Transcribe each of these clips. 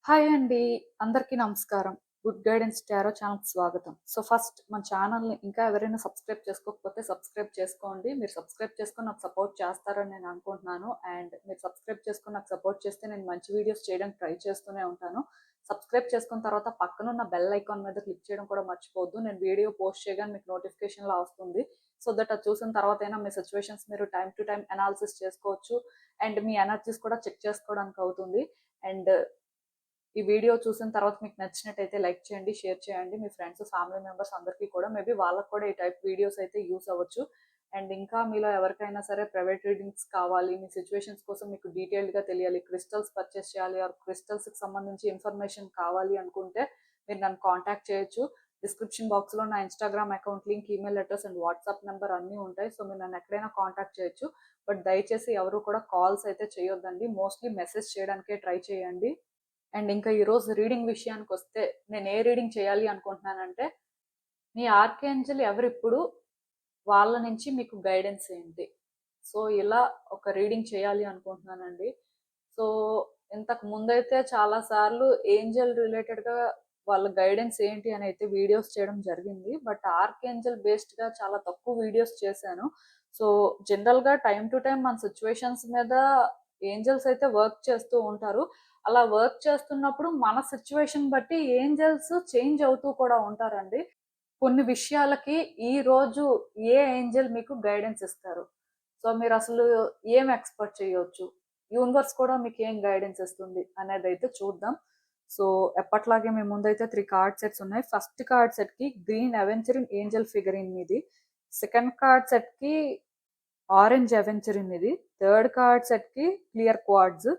Hi అండి. అందరికీ నమస్కారం. గుడ్ గైడెన్స్ టారో ఛానల్‌కి స్వాగతం. ఫస్ట్ మన ఛానల్‌ని ఇంకా ఎవరైనా సబ్స్క్రైబ్ చేసుకోకపోతే సబ్స్క్రైబ్ చేసుకోండి. మీరు సబ్స్క్రైబ్ చేసుకొని నాకు సపోర్ట్ చేస్తారని నేను అనుకుంటున్నాను. అండ్ మీరు సబ్స్క్రైబ్ చేసుకొని నాకు సపోర్ట్ చేస్తే నేను మంచి వీడియోస్ చేయడానికి ట్రై చేస్తూనే ఉంటాను. సబ్స్క్రైబ్ చేసుకున్న తర్వాత పక్కనున్న బెల్ ఐకాన్ మీద క్లిక్ చేయడం కూడా మర్చిపోవద్దు. నేను వీడియో పోస్ట్ చేయగానే మీకు నోటిఫికేషన్‌లా వస్తుంది. సో దట్ అది చూసిన తర్వాతైనా మీ సిట్యుయేషన్స్ మీరు టైమ్ టు టైమ్ అనాలిసిస్ చేసుకోవచ్చు. అండ్ మీ ఎనర్జీస్ కూడా చెక్ చేసుకోవడానికి అవుతుంది. అండ్ ఈ వీడియో చూసిన తర్వాత మీకు నచ్చినట్టయితే లైక్ చేయండి, షేర్ చేయండి మీ ఫ్రెండ్స్, ఫ్యామిలీ మెంబర్స్ అందరికీ కూడా. మేబీ వాళ్ళకి కూడా ఈ టైప్ వీడియోస్ అయితే యూస్ అవ్వచ్చు. అండ్ ఇంకా మీలో ఎవరికైనా సరే ప్రైవేట్ రీడింగ్స్ కావాలి, మీ సిచ్యువేషన్స్ కోసం మీకు డీటెయిల్డ్గా తెలియాలి, క్రిస్టల్స్ పర్చేస్ చేయాలి ఆర్ క్రిస్టల్స్కి సంబంధించి ఇన్ఫర్మేషన్ కావాలి అనుకుంటే మీరు నన్ను కాంటాక్ట్ చేయొచ్చు. డిస్క్రిప్షన్ బాక్స్లో నా Instagram account link, email address and WhatsApp number అన్నీ ఉంటాయి. సో మీరు నన్ను ఎక్కడైనా కాంటాక్ట్ చేయొచ్చు. బట్ దయచేసి ఎవరు కూడా కాల్స్ అయితే చేయొద్దండి. మోస్ట్లీ మెసేజ్ చేయడానికే ట్రై చేయండి. అండ్ ఇంకా ఈరోజు రీడింగ్ విషయానికి వస్తే నేను ఏ రీడింగ్ చేయాలి అనుకుంటున్నానంటే, మీ ఆర్కేంజల్ ఎవరిప్పుడు, వాళ్ళ నుంచి మీకు గైడెన్స్ ఏంటి, సో ఇలా ఒక రీడింగ్ చేయాలి అనుకుంటున్నానండి. సో ఇంతకు ముందైతే చాలా సార్లు ఏంజల్ రిలేటెడ్గా వాళ్ళ గైడెన్స్ ఏంటి అని అయితే వీడియోస్ చేయడం జరిగింది. బట్ ఆర్కేంజల్ బేస్డ్గా చాలా తక్కువ వీడియోస్ చేశాను. సో జనరల్గా టైం టు టైం మన సిచ్యువేషన్స్ మీద ఏంజల్స్ అయితే వర్క్ చేస్తూ ఉంటారు. అలా వర్క్ చేస్తున్నప్పుడు మన సిచ్యువేషన్ బట్టి ఏంజల్స్ చేంజ్ అవుతూ కూడా ఉంటారండి. కొన్ని విషయాలకి ఈ రోజు ఏ ఏంజల్ మీకు గైడెన్స్ ఇస్తారు, సో మీరు అసలు ఏం ఎక్స్పెక్ట్ చేయొచ్చు, యూనివర్స్ కూడా మీకు ఏం గైడెన్స్ ఇస్తుంది అనేది అయితే చూద్దాం. సో ఎప్పట్లాగే మీ ముందైతే 3 కార్డ్ సెట్స్ ఉన్నాయి. ఫస్ట్ కార్డ్ సెట్ కి గ్రీన్ అవెంచరిన్ ఏంజల్ ఫిగరిన్ ఇది, సెకండ్ కార్డ్ సెట్ కి ఆరెంజ్ అవెంచరిన్ ఇది, థర్డ్ కార్డ్ సెట్ కి క్లియర్ క్వార్డ్స్.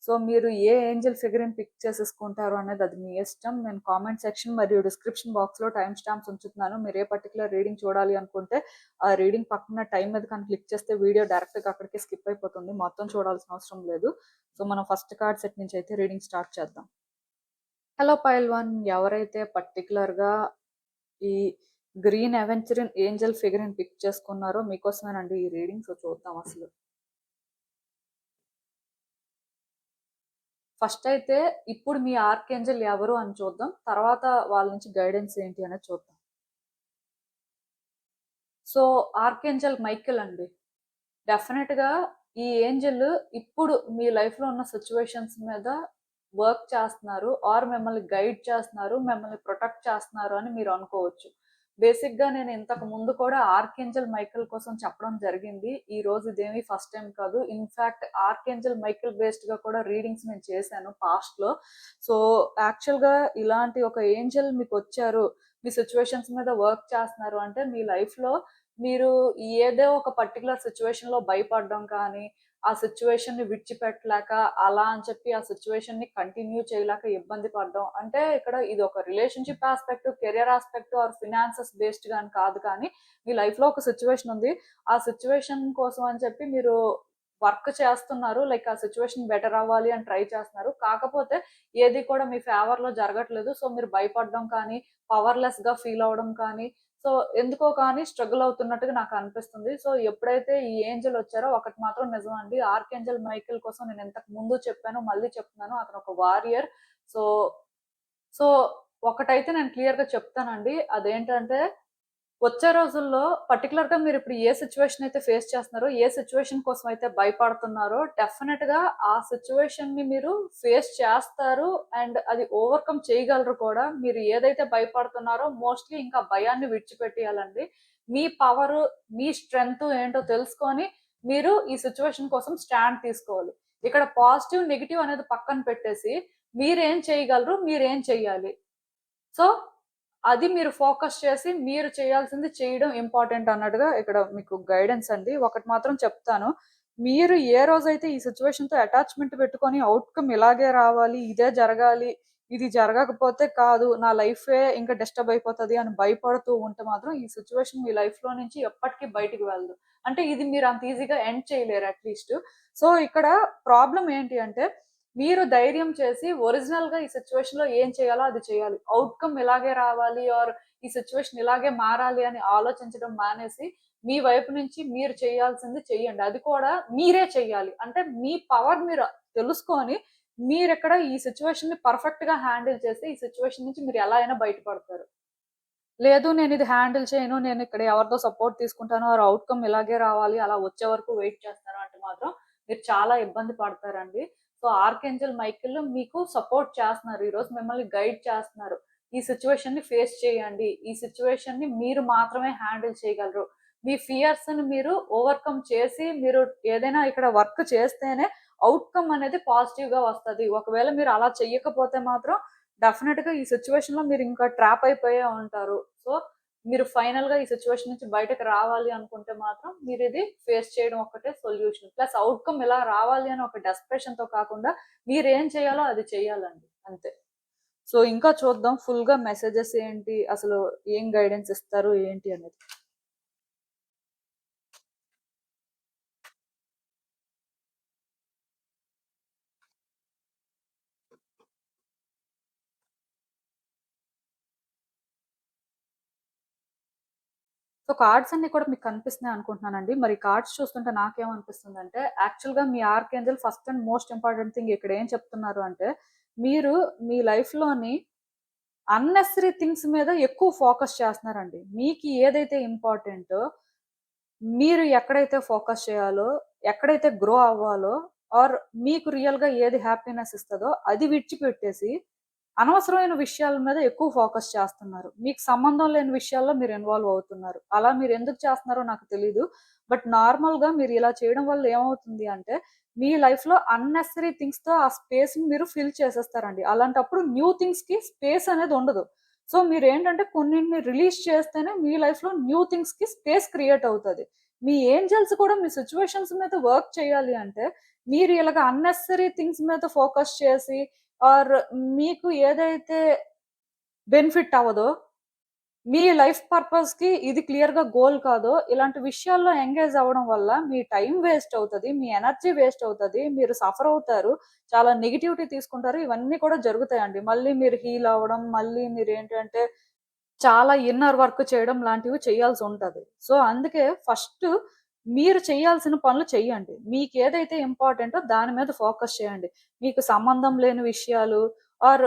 సో మీరు ఏ ఏంజల్ ఫిగరిన్ పిక్ చేసేసుకుంటారు అనేది అది మీ ఇష్టం. నేను కామెంట్ సెక్షన్ మరియు డిస్క్రిప్షన్ బాక్స్లో టైం స్టాంప్స్ ఉంచుతున్నాను. మీరు ఏ పర్టికులర్ రీడింగ్ చూడాలి అనుకుంటే ఆ రీడింగ్ పక్కన టైం మీద కానీ క్లిక్ చేస్తే వీడియో డైరెక్ట్గా అక్కడికి స్కిప్ అయిపోతుంది, మొత్తం చూడాల్సిన అవసరం లేదు. సో మనం ఫస్ట్ కార్డ్ సెట్ నుంచి అయితే రీడింగ్ స్టార్ట్ చేద్దాం. హలో పైల్ వన్, ఎవరైతే పర్టికులర్గా ఈ green aventurine angel figurine pick చేసుకున్నారో మీకోసమేనండి ఈ రీడింగ్. సో చూద్దాం అసలు. ఫస్ట్ అయితే ఇప్పుడు మీ ఆర్కేంజల్ ఎవరు అని చూద్దాం, తర్వాత వాళ్ళ నుంచి గైడెన్స్ ఏంటి అనేది చూద్దాం. సో ఆర్కేంజల్ మైకెల్ అండి. డెఫినెట్గా ఈ ఏంజల్ ఇప్పుడు మీ లైఫ్లో ఉన్న సిచ్యువేషన్స్ మీద వర్క్ చేస్తున్నారు ఆర్ మిమ్మల్ని గైడ్ చేస్తున్నారు, మిమ్మల్ని ప్రొటెక్ట్ చేస్తున్నారు అని మీరు అనుకోవచ్చు. బేసిక్గా నేను ఇంతకు ముందు కూడా ఆర్కేంజల్ మైకెల్ కోసం చెప్పడం జరిగింది. ఈ రోజు ఇదేమీ ఫస్ట్ టైం కాదు. ఇన్ఫ్యాక్ట్ ఆర్కేంజల్ మైకెల్ బేస్డ్గా కూడా రీడింగ్స్ నేను చేశాను పాస్ట్లో. సో యాక్చువల్గా ఇలాంటి ఒక ఏంజల్ మీకు వచ్చారు, మీ సిచ్యువేషన్స్ మీద వర్క్ చేస్తున్నారు అంటే మీ లైఫ్లో మీరు ఏదో ఒక పర్టికులర్ సిచ్యువేషన్ లో భయపడడం కానీ, ఆ సిచ్యువేషన్ ని విడిచిపెట్టలేక అలా అని చెప్పి ఆ సిచ్యువేషన్ ని కంటిన్యూ చేయలేక ఇబ్బంది పడడం, అంటే ఇక్కడ ఇది ఒక relationship aspect, career aspect are finances based గాని కాదు. కానీ మీ లైఫ్ లో ఒక సిచ్యువేషన్ ఉంది, ఆ సిచ్యువేషన్ కోసం అని చెప్పి మీరు వర్క్ చేస్తున్నారు, లైక్ ఆ సిచ్యువేషన్ బెటర్ అవ్వాలి అని ట్రై చేస్తున్నారు. కాకపోతే ఏది కూడా మీ ఫేవర్ లో జరగట్లేదు. సో మీరు భయపడడం కానీ, పవర్లెస్ గా ఫీల్ అవడం కానీ, సో ఎందుకో కానీ స్ట్రగుల్ అవుతున్నట్టుగా నాకు అనిపిస్తుంది. సో ఎప్పుడైతే ఈ ఏంజల్ వచ్చారో ఒకటి మాత్రం నిజం అండి, ఆర్కేంజల్ మైకేల్ కోసం నేను ఇంతకు ముందు చెప్పాను, మళ్ళీ చెప్తున్నాను, అతను ఒక వారియర్. సో సో ఒకటైతే నేను క్లియర్ గా చెప్తానండి, అదేంటంటే వచ్చే రోజుల్లో పర్టికులర్ గా మీరు ఇప్పుడు ఏ సిచ్యువేషన్ అయితే ఫేస్ చేస్తున్నారో, ఏ సిచ్యువేషన్ కోసం అయితే భయపడుతున్నారో, డెఫినెట్ గా ఆ సిచ్యువేషన్ ని మీరు ఫేస్ చేస్తారు అండ్ అది ఓవర్కమ్ చేయగలరు కూడా. మీరు ఏదైతే భయపడుతున్నారో మోస్ట్లీ ఇంకా భయాన్ని విడిచిపెట్టేయాలండి. మీ పవర్, మీ స్ట్రెంగ్త్ ఏంటో తెలుసుకొని మీరు ఈ సిచ్యువేషన్ కోసం స్టాండ్ తీసుకోవాలి. ఇక్కడ పాజిటివ్ నెగిటివ్ అనేది పక్కన పెట్టేసి మీరేం చేయగలరు, మీరేం చెయ్యాలి, సో అది మీరు ఫోకస్ చేసి మీరు చేయాల్సింది చేయడం ఇంపార్టెంట్ అన్నట్టుగా ఇక్కడ మీకు గైడెన్స్ అండి. ఒకటి మాత్రం చెప్తాను, మీరు ఏ రోజైతే ఈ సిచ్యువేషన్తో అటాచ్మెంట్ పెట్టుకొని అవుట్కమ్ ఇలాగే రావాలి, ఇదే జరగాలి, ఇది జరగకపోతే కాదు నా లైఫే ఇంకా డిస్టర్బ్ అయిపోతుంది అని భయపడుతూ ఉంటే మాత్రం ఈ సిచ్యువేషన్ మీ లైఫ్లో నుంచి ఎప్పటికీ బయటికి వెళ్ళదు. అంటే ఇది మీరు అంత ఈజీగా ఎండ్ చేయలేరు అట్లీస్ట్. సో ఇక్కడ ప్రాబ్లం ఏంటి అంటే, మీరు ధైర్యం చేసి ఒరిజినల్ గా ఈ సిచ్యువేషన్ లో ఏం చేయాలో అది చేయాలి. అవుట్కమ్ ఇలాగే రావాలి ఆర్ ఈ సిచ్యువేషన్ ఇలాగే మారాలి అని ఆలోచించడం మానేసి మీ వైపు నుంచి మీరు చేయాల్సింది చెయ్యండి. అది కూడా మీరే చెయ్యాలి. అంటే మీ పవర్ మీరు తెలుసుకొని మీరెక్కడ ఈ సిట్యుయేషన్‌ని పర్ఫెక్ట్‌గా హ్యాండిల్ చేసి, ఈ సిట్యుయేషన్ నుంచి మీరు ఎలా అయినా బయటపడతారు. లేదు నేనిది హ్యాండిల్ చేయను, నేనిక్కడ ఎవరిదో సపోర్ట్ తీసుకుంటాను, ఆర్ ఔట్‌కమ్ ఇలాగే రావాలి, అలా వచ్చే వరకు వెయిట్ చేస్తాను అంటే మాత్రం మీరు చాలా ఇబ్బంది పడతారండి. సో, ఆర్కేంజెల్ మైకేల్ మీకు సపోర్ట్ చేస్తున్నారు. ఈరోజు మిమ్మల్ని గైడ్ చేస్తున్నారు. ఈ సిట్యుయేషన్‌ని ఫేస్ చేయండి. ఈ సిట్యుయేషన్‌ని మీరు మాత్రమే హ్యాండిల్ చేయగలరు. మీ ఫియర్స్‌ని మీరు ఓవర్‌కమ్ చేసి, మీరు ఏదైనా ఇక్కడ వర్క్ చేస్తేనే ఔట్‌కమ్ అనేది పాజిటివ్‌గా వస్తది. ఒకవేళ మీరు అలా చెయ్యకపోతే మాత్రం డెఫినిట్‌గా ఈ సిట్యుయేషన్‌లో మీరింకా ట్రాప్ అయిపోయే ఉంటారు. సో, మీరు ఫైనల్‌గా ఈ సిట్యుయేషన్ నుంచి బయటకి రావాలి అనుకుంటే మాత్రం మీరిది ఫేస్ చేయడం ఒక్కటే సొల్యూషన్. ప్లస్ ఔట్‌కమ్ ఇలా రావాలి అని ఒక డెస్పరేషన్‌తో కాకుండా మీరేం చేయాలో అది చేయాలండి. అంతే. సో, ఇంకా చూద్దాం ఫుల్‌గా మెసేజెస్ ఏంటి? అసలు ఏం గైడెన్స్ ఇస్తారు? ఏంటి అనేది. సో, కార్డ్స్ అన్నీ కూడా మీకు కనిపిస్తున్నాయి అనుకుంటున్నానండి. మరి కార్డ్స్ చూస్తుంటే నాకేమనిపిస్తుందంటే, యాక్చువల్‌గా మీ archangel first and most important thing ఇక్కడ ఏం చెప్తున్నారు అంటే, మీరు మీ లైఫ్‌లోని అన్నెసెసరీ థింగ్స్ మీద ఎక్కువ ఫోకస్ చేస్తున్నారండి. మీకు ఏదైతే ఇంపార్టెంటో, మీరు ఎక్కడైతే ఫోకస్ చేయాలో, ఎక్కడైతే గ్రో అవ్వాలో, ఆర్ మీకు రియల్‌గా ఏది హ్యాపీనెస్ ఇస్తదో అది విడిచిపెట్టేసి, అనవసరమైన విషయాల మీద ఎక్కువ ఫోకస్ చేస్తున్నారు. మీకు సంబంధం లేని విషయాల్లో మీరు ఇన్వాల్వ్ అవుతున్నారు. అలా మీరెందుకు చేస్తున్నారో నాకు తెలీదు. బట్ నార్మల్‌గా మీరు ఇలా చేయడం వల్ల ఏమవుతుంది అంటే, మీ లైఫ్‌లో అన్నెసెసరీ థింగ్స్‌తో ఆ స్పేస్‌ని మీరు ఫిల్ చేసేస్తారండి. అలాంటప్పుడు న్యూ థింగ్స్‌కి స్పేస్ అనేది ఉండదు. సో, మీరేంటంటే కొన్నిటిని రిలీజ్ చేస్తేనే మీ లైఫ్‌లో న్యూ థింగ్స్‌కి స్పేస్ క్రియేట్ అవుతది. మీ ఏంజెల్స్ కూడా మీ సిట్యుయేషన్స్ మీద వర్క్ చేయాలి అంటే, మీరు ఇలాగ అన్నెసెసరీ థింగ్స్ మీద ఫోకస్ చేసి ఆర్ మీకు ఏదైతే బెనిఫిట్ అవ్వదో, మీ లైఫ్ పర్పస్‌కి ఇది క్లియర్‌గా గోల్ కాదో, ఇలాంటి విషయాల్లో ఎంగేజ్ అవ్వడం వల్ల మీ టైం వేస్ట్ అవుతది. మీ ఎనర్జీ వేస్ట్ అవుతది. మీరు సఫర్ అవుతారు. చాలా నెగటివిటీ తీసుకుంటారు. ఇవన్నీ కూడా జరుగుతాయండి. మళ్ళీ మీరు హీల్ అవ్వడం, మళ్ళీ మీరేంటంటే చాలా ఇన్నర్ వర్క్ చేయడం లాంటివి చేయాల్సుంటది. సో, అందుకే ఫస్ట్ మీరు చేయాల్సిన పనులు చెయ్యండి. మీకేదైతే ఇంపార్టెంటో దాని మీద ఫోకస్ చేయండి. మీకు సంబంధం లేని విషయాలు ఆర్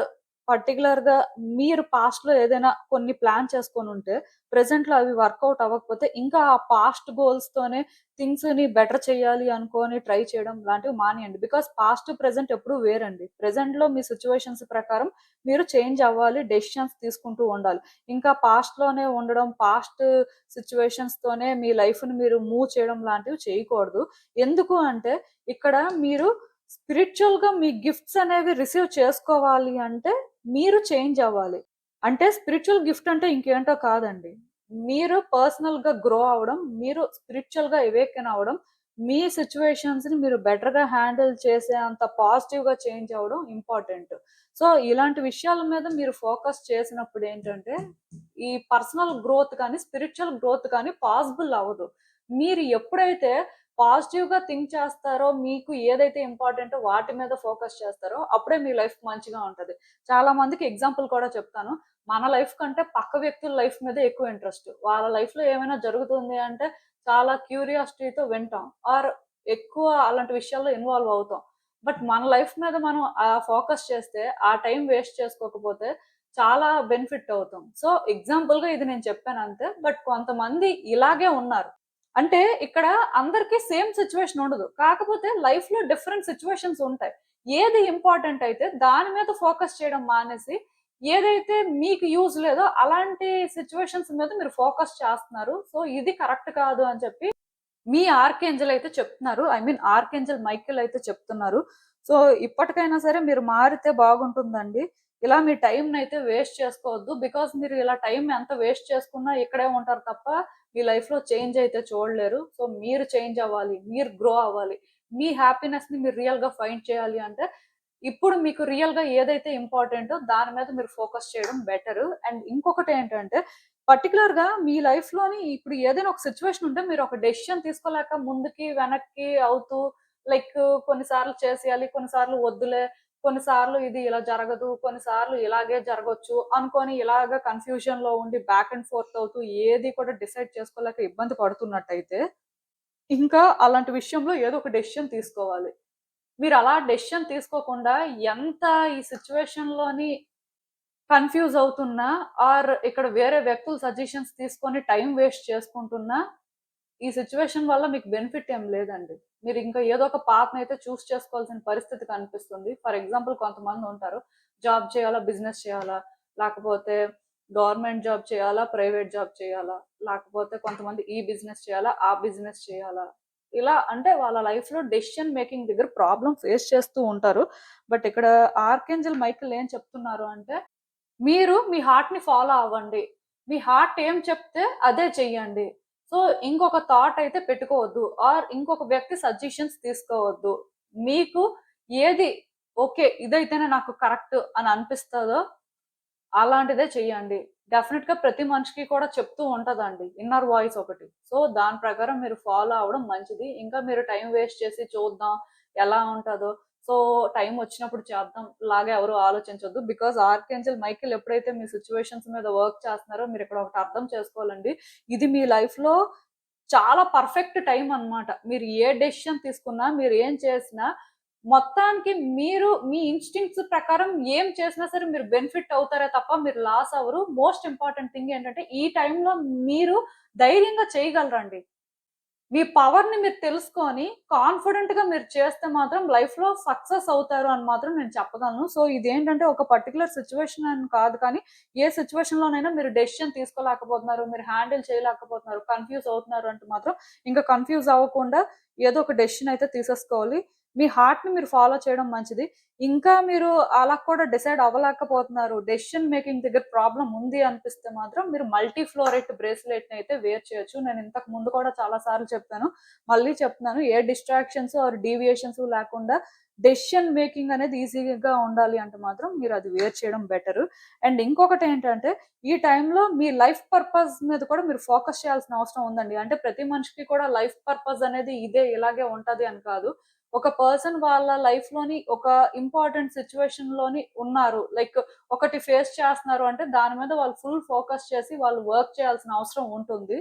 పర్టిక్యులర్‌గా మీరు పాస్ట్‌లో ఏదైనా కొన్ని ప్లాన్ చేసుకొనుంటే, ప్రెజెంట్‌లో అవి వర్కౌట్ అవ్వకపోతే, ఇంకా ఆ పాస్ట్ గోల్స్‌తోనే థింగ్స్‌ని బెటర్ చేయాలి అనుకోని ట్రై చేయడం లాంటివి మానేయండి. బికాజ్ పాస్ట్, ప్రెజెంట్ ఎప్పుడూ వేరండి. ప్రెజెంట్‌లో మీ సిట్యుయేషన్స్ ప్రకారం మీరు చేంజ్ అవ్వాలి. డెసిషన్స్ తీసుకుంటూ ఉండాలి. ఇంకా పాస్ట్‌లోనే ఉండడం, పాస్ట్ సిట్యుయేషన్స్‌తోనే మీ లైఫ్‌ని మీరు మూవ్ చేయడం లాంటివి చేయకూడదు. ఎందుకు అంటే, ఇక్కడ మీరు స్పిరిచ్యువల్‌గా మీ గిఫ్ట్స్ అనేవి రిసీవ్ చేసుకోవాలి అంటే, మీరు చేంజ్ అవ్వాలి. అంటే స్పిరిచ్యువల్ గిఫ్ట్ అంటే ఇంకేంటో కాదండి. మీరు పర్సనల్‌గా గ్రో అవ్వడం, మీరు స్పిరిచ్యువల్‌గా అవేకెన్ అవ్వడం, మీ సిట్యుయేషన్స్‌ని మీరు బెటర్‌గా హ్యాండిల్ చేసే అంత పాజిటివ్‌గా చేంజ్ అవ్వడం ఇంపార్టెంట్. సో, ఇలాంటి విషయాల మీద మీరు ఫోకస్ చేసినప్పుడు ఏంటంటే, ఈ పర్సనల్ గ్రోత్ కానీ, స్పిరిచ్యువల్ గ్రోత్ కానీ పాసిబుల్ అవ్వదు. మీరు ఎప్పుడైతే పాజిటివ్‌గా థింక్ చేస్తారో, మీకు ఏదైతే ఇంపార్టెంటో వాటి మీద ఫోకస్ చేస్తారో, అప్పుడే మీ లైఫ్ మంచిగా ఉంటది. చాలా మందికి ఎగ్జాంపుల్ కూడా చెప్తాను. మన లైఫ్ కంటే పక్క వ్యక్తుల లైఫ్ మీదే ఎక్కువ ఇంట్రెస్ట్. వాళ్ళ లైఫ్‌లో ఏమైనా జరుగుతుంది అంటే చాలా క్యూరియాసిటీతో వింటాం. ఆర్ ఎక్కువ అలాంటి విషయాల్లో ఇన్వాల్వ్ అవుతాం. బట్ మన లైఫ్ మీద మనం ఫోకస్ చేస్తే, ఆ టైం వేస్ట్ చేసుకోకపోతే చాలా బెనిఫిట్ అవుతాం. సో, ఎగ్జాంపుల్‌గా ఇది నేను చెప్పానంతే. బట్ కొంతమంది ఇలాగే ఉన్నారు. అంటే ఇక్కడ అందరికి సేమ్ సిట్యుయేషన్ ఉండదు. కాకపోతే లైఫ్‌లో డిఫరెంట్ సిట్యుయేషన్స్ ఉంటాయి. ఏది ఇంపార్టెంట్ అయితే దాని మీద ఫోకస్ చేయడం మానేసి, ఏదైతే మీకు యూజ్ లేదో అలాంటి సిట్యుయేషన్స్ మీద మీరు ఫోకస్ చేస్తున్నారు. సో, ఇది కరెక్ట్ కాదు అని చెప్పి మీ ఆర్కేంజెల్ అయితే చెప్తున్నారు. ఐ మీన్ ఆర్కేంజెల్ మైకేల్ అయితే చెప్తున్నారు. సో, ఇప్పటికైనా సరే మీరు మారితే బాగుంటుందండి. ఇలా మీ టైమ్‌నయితే వేస్ట్ చేసుకోవద్దు. బికాజ్ మీరు ఇలా టైం ఎంత వేస్ట్ చేసుకున్నా ఇక్కడే ఉంటారు తప్ప మీ లైఫ్‌లో చేంజ్ అయితే చూడలేరు. సో, మీరు చేంజ్ అవ్వాలి. మీరు గ్రో అవ్వాలి. మీ హ్యాపీనెస్‌ని మీరు రియల్‌గా ఫైండ్ చేయాలి అంటే ఇప్పుడు మీకు రియల్‌గా ఏదైతే ఇంపార్టెంటో దాని మీద మీరు ఫోకస్ చేయడం బెటరు. అండ్ ఇంకొకటేంటంటే పర్టిక్యులర్‌గా మీ లైఫ్‌లోని ఇప్పుడు ఏదైనా ఒక సిట్యుయేషన్ ఉంటే మీరు ఒక డెసిషన్ తీసుకోలేక ముందుకి, వెనక్కి అవుతూ లైక్ కొన్నిసార్లు చేసేయాలి, కొన్నిసార్లు వద్దులే, కొన్నిసార్లు ఇది ఇలా జరగదు, కొన్నిసార్లు ఇలాగే జరగొచ్చు అనుకోని ఇలాగ కన్‌ఫ్యూజన్‌లో ఉండి బ్యాక్ అండ్ ఫోర్త్ అవుతూ ఏది కూడా డిసైడ్ చేసుకోలేక ఇబ్బంది పడుతున్నట్టయితే, ఇంకా అలాంటి విషయంలో ఏదో ఒక డెసిషన్ తీసుకోవాలి. మీరు అలా డెసిషన్ తీసుకోకుండా ఎంత ఈ సిచ్యువేషన్‌లోని కన్‌ఫ్యూజ్ అవుతున్నా ఆర్ ఇక్కడ వేరే వ్యక్తుల సజెషన్స్ తీసుకొని టైం వేస్ట్ చేసుకుంటున్నా, ఈ సిట్యుయేషన్ వల్ల మీకు బెనిఫిట్ ఏం లేదండి. మీరు ఇంకా ఏదో ఒక పాత్‌నైతే చూస్ చేసుకోవాల్సిన పరిస్థితి కనిపిస్తుంది. ఫర్ ఎగ్జాంపుల్ కొంతమంది ఉంటారు. జాబ్ చేయాలా? బిజినెస్ చేయాలా? లేకపోతే గవర్నమెంట్ జాబ్ చేయాలా? ప్రైవేట్ జాబ్ చేయాలా? లేకపోతే కొంతమంది ఈ బిజినెస్ చేయాలా? ఆ బిజినెస్ చేయాలా? ఇలా అంటే వాళ్ళ లైఫ్‌లో డెసిషన్ మేకింగ్ దగ్గర ప్రాబ్లమ్ ఫేస్ చేస్తూ ఉంటారు. బట్ ఇక్కడ ఆర్కేంజెల్ మైఖేల్ ఏం చెప్తున్నారు అంటే, మీరు మీ హార్ట్‌ని ఫాలో అవ్వండి. మీ హార్ట్ ఏం చెప్తే అదే చెయ్యండి. సో, ఇంకొక థాట్ అయితే పెట్టుకోవద్దు. ఆర్ ఇంకొక వ్యక్తి సజెషన్స్ తీసుకోవద్దు. మీకు ఏది ఓకే. ఇదైతేనే నాకు కరెక్ట్ అని అనిపిస్తదో అలాంటిదే చెయ్యండి. డెఫినిట్‌గా ప్రతి మనిషికి కూడా చెప్తూ ఉంటదండి. ఇన్నర్ వాయిస్ ఒకటి. సో, దాని ప్రకారం మీరు ఫాలో అవ్వడం మంచిది. ఇంకా మీరు టైం వేస్ట్ చేసి చూద్దాం ఎలా ఉంటదో, సో, టైం వచ్చినప్పుడు చేద్దాం లాగా ఎవరు ఆలోచించొద్దు. బికాజ్ ఆర్కేంజెల్ మైఖేల్ ఎప్పుడైతే మీ సిట్యుయేషన్స్ మీద వర్క్ చేస్తున్నారో మీరిక్కడ ఒకటి అర్థం చేసుకోవాలండి. ఇది మీ లైఫ్‌లో చాలా పర్ఫెక్ట్ టైమ్ అన్నమాట. మీరు ఏ డెసిషన్ తీసుకున్నా, మీరు ఏం చేసినా మొత్తానికి మీరు మీ ఇన్‌స్టింక్ట్స్ ప్రకారం ఏం చేసినా సరే మీరు బెనిఫిట్ అవుతారే తప్ప మీరు లాస్ అవ్వరు. మోస్ట్ ఇంపార్టెంట్ థింగ్ ఏంటంటే ఈ టైంలో మీరు ధైర్యంగా చేయగలరండి. మీ పవర్‌ని మీరు తెలుసుకొని కాన్ఫిడెంట్‌గా మీరు చేస్తే మాత్రం లైఫ్‌లో సక్సెస్ అవుతారు అని మాత్రం నేను చెప్పగలను. సో, ఇదేంటంటే ఒక పర్టిక్యులర్ సిట్యుయేషన్ అని కాదు కానీ, ఏ సిట్యుయేషన్‌లోనైనా మీరు డెసిషన్ తీసుకోలేకపోతున్నారు, మీరు హ్యాండిల్ చేయలేకపోతున్నారు, కన్‌ఫ్యూజ్ అవుతున్నారు అంటే మాత్రం ఇంకా కన్‌ఫ్యూజ్ అవ్వకుండా ఏదో ఒక డెసిషన్ అయితే తీసేసుకోవాలి. మీ హార్ట్‌ని మీరు ఫాలో చేయడం మంచిది. ఇంకా మీరు అలా కూడా డిసైడ్ అవ్వలేకపోతున్నారు. డెసిషన్ మేకింగ్ దగ్గర ప్రాబ్లమ్ ఉంది అనిపిస్తే మాత్రం మీరు మల్టీ ఫ్లోరైట్ బ్రేస్లెట్‌ని అయితే వేర్ చేయొచ్చు. నేను ఇంతకు ముందు కూడా చాలా సార్లు చెప్పాను. మళ్ళీ చెప్తున్నాను. ఏ డిస్ట్రాక్షన్స్ ఆర్ డీవియేషన్స్ లేకుండా డెసిషన్ మేకింగ్ అనేది ఈజీగా ఉండాలి అంటే మాత్రం మీరు అది వేర్ చేయడం బెటరు. అండ్ ఇంకొకటేంటంటే ఈ టైంలో మీ లైఫ్ పర్పస్ మీద కూడా మీరు ఫోకస్ చేయాల్సిన అవసరం ఉందండి. అంటే ప్రతి మనిషికి కూడా లైఫ్ పర్పస్ అనేది ఇదే ఇలాగే ఉంటది అని కాదు. ఒక పర్సన్ వాళ్ళ లైఫ్‌లోని ఒక ఇంపార్టెంట్ సిట్యుయేషన్‌లోని ఉన్నారు. లైక్ ఒకటి ఫేస్ చేస్తున్నారు అంటే దాని మీద వాళ్ళు ఫుల్ ఫోకస్ చేసి వాళ్ళు వర్క్ చేయాల్సిన అవసరం ఉంటుంది.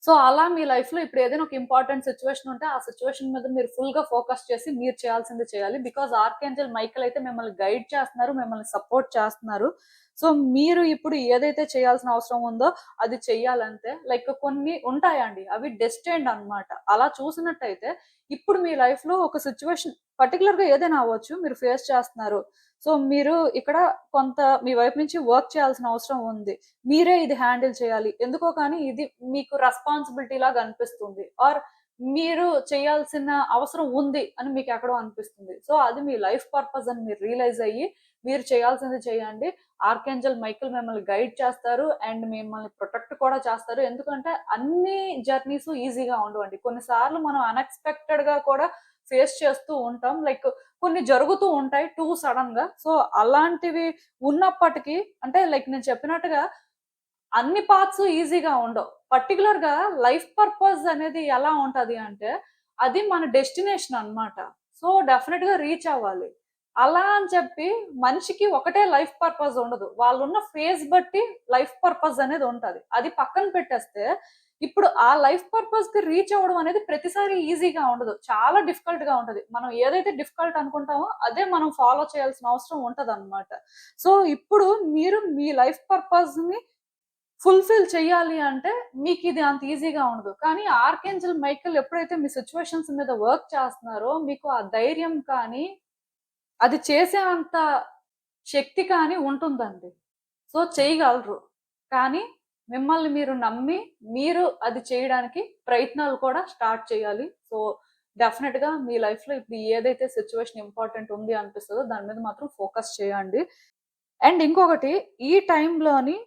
సో, అలా మీ లైఫ్‌లో ఇప్పుడు ఏదైనా ఒక ఇంపార్టెంట్ సిట్యుయేషన్ ఉంటే, ఆ సిట్యుయేషన్ మీద మీరు ఫుల్‌గా ఫోకస్ చేసి మీరు చేయాల్సింది చేయాలి. బికాజ్ ఆర్కేంజెల్ మైఖేల్ అయితే మిమ్మల్ని గైడ్ చేస్తున్నారు. మిమ్మల్ని సపోర్ట్ చేస్తున్నారు. సో, మీరు ఇప్పుడు ఏదైతే చేయాల్సిన అవసరం ఉందో అది చెయ్యాలంతే. లైక్ కొన్ని ఉంటాయండి. అవి డెస్టిన్డ్ అన్నమాట. అలా చూసినట్టయితే ఇప్పుడు మీ లైఫ్‌లో ఒక సిట్యుయేషన్ పర్టిక్యులర్‌గా ఏదైనా అవ్వచ్చు. మీరు ఫేస్ చేస్తున్నారు. సో, మీరు ఇక్కడ కొంత మీ వైపు నుంచి వర్క్ చేయాల్సిన అవసరం ఉంది. మీరే ఇది హ్యాండిల్ చేయాలి. ఎందుకో కానీ ఇది మీకు రెస్పాన్సిబిలిటీ లాగా అనిపిస్తుంది. ఆర్ మీరు చేయాల్సిన అవసరం ఉంది అని మీకెక్కడో అనిపిస్తుంది. సో, అది మీ లైఫ్ పర్పస్ అని మీరు రియలైజ్ అయ్యి, మీరు చేయాల్సింది చేయండి. ఆర్కేంజెల్ మైఖేల్ మిమ్మల్ని గైడ్ చేస్తారు. అండ్ మిమ్మల్ని ప్రొటెక్ట్ కూడా చేస్తారు. ఎందుకంటే అన్ని జర్నీసు ఈజీగా ఉండవండి. కొన్నిసార్లు మనం అన్‌ఎక్స్‌పెక్టెడ్‌గా కూడా ఫేస్ చేస్తూ ఉంటాం. లైక్ కొన్ని జరుగుతూ ఉంటాయి టూ సడెన్‌గా. సో, అలాంటివి ఉన్నప్పటికీ అంటే లైక్ నేను చెప్పినట్టుగా అన్ని పాత్స్ ఈజీగా ఉండవు. పర్టిక్యులర్‌గా లైఫ్ పర్పస్ అనేది ఎలా ఉంటది అంటే, అది మన డెస్టినేషన్ అన్నమాట. సో, డెఫినిట్‌గా రీచ్ అవ్వాలి. అలా అని చెప్పి మనిషికి ఒకటే లైఫ్ పర్పస్ ఉండదు. వాళ్ళున్న ఫేజ్ బట్టి లైఫ్ పర్పస్ అనేది ఉంటది. అది పక్కన పెట్టేస్తే, ఇప్పుడు ఆ లైఫ్ పర్పస్‌కి రీచ్ అవ్వడం అనేది ప్రతిసారి ఈజీగా ఉండదు. చాలా డిఫికల్ట్‌గా ఉంటది. మనం ఏదైతే డిఫికల్ట్ అనుకుంటామో, అదే మనం ఫాలో చేయాల్సిన అవసరం ఉంటదన్నమాట. సో, ఇప్పుడు మీరు మీ లైఫ్ పర్పస్‌ని ఫుల్‌ఫిల్ చెయ్యాలి అంటే మీకిది అంత ఈజీగా ఉండదు. కానీ ఆర్కేంజెల్ మైఖేల్ ఎప్పుడైతే మీ సిట్యుయేషన్స్ మీద వర్క్ చేస్తున్నారో మీకు ఆ ధైర్యం కానీ, అది చేసే అంత శక్తి కానీ ఉంటుందండి. సో, చేయగలరు. కానీ మిమ్మల్ని మీరు నమ్మి, మీరు అది చేయడానికి ప్రయత్నాలు కూడా స్టార్ట్ చేయాలి. సో, డెఫినిట్‌గా మీ లైఫ్‌లో ఇప్పుడు ఏదైతే సిట్యుయేషన్ ఇంపార్టెంట్ ఉంది అనిపిస్తదో దాని మీద మాత్రం ఫోకస్ చేయండి. అండ్ ఇంకొకటి ఈ టైంలోని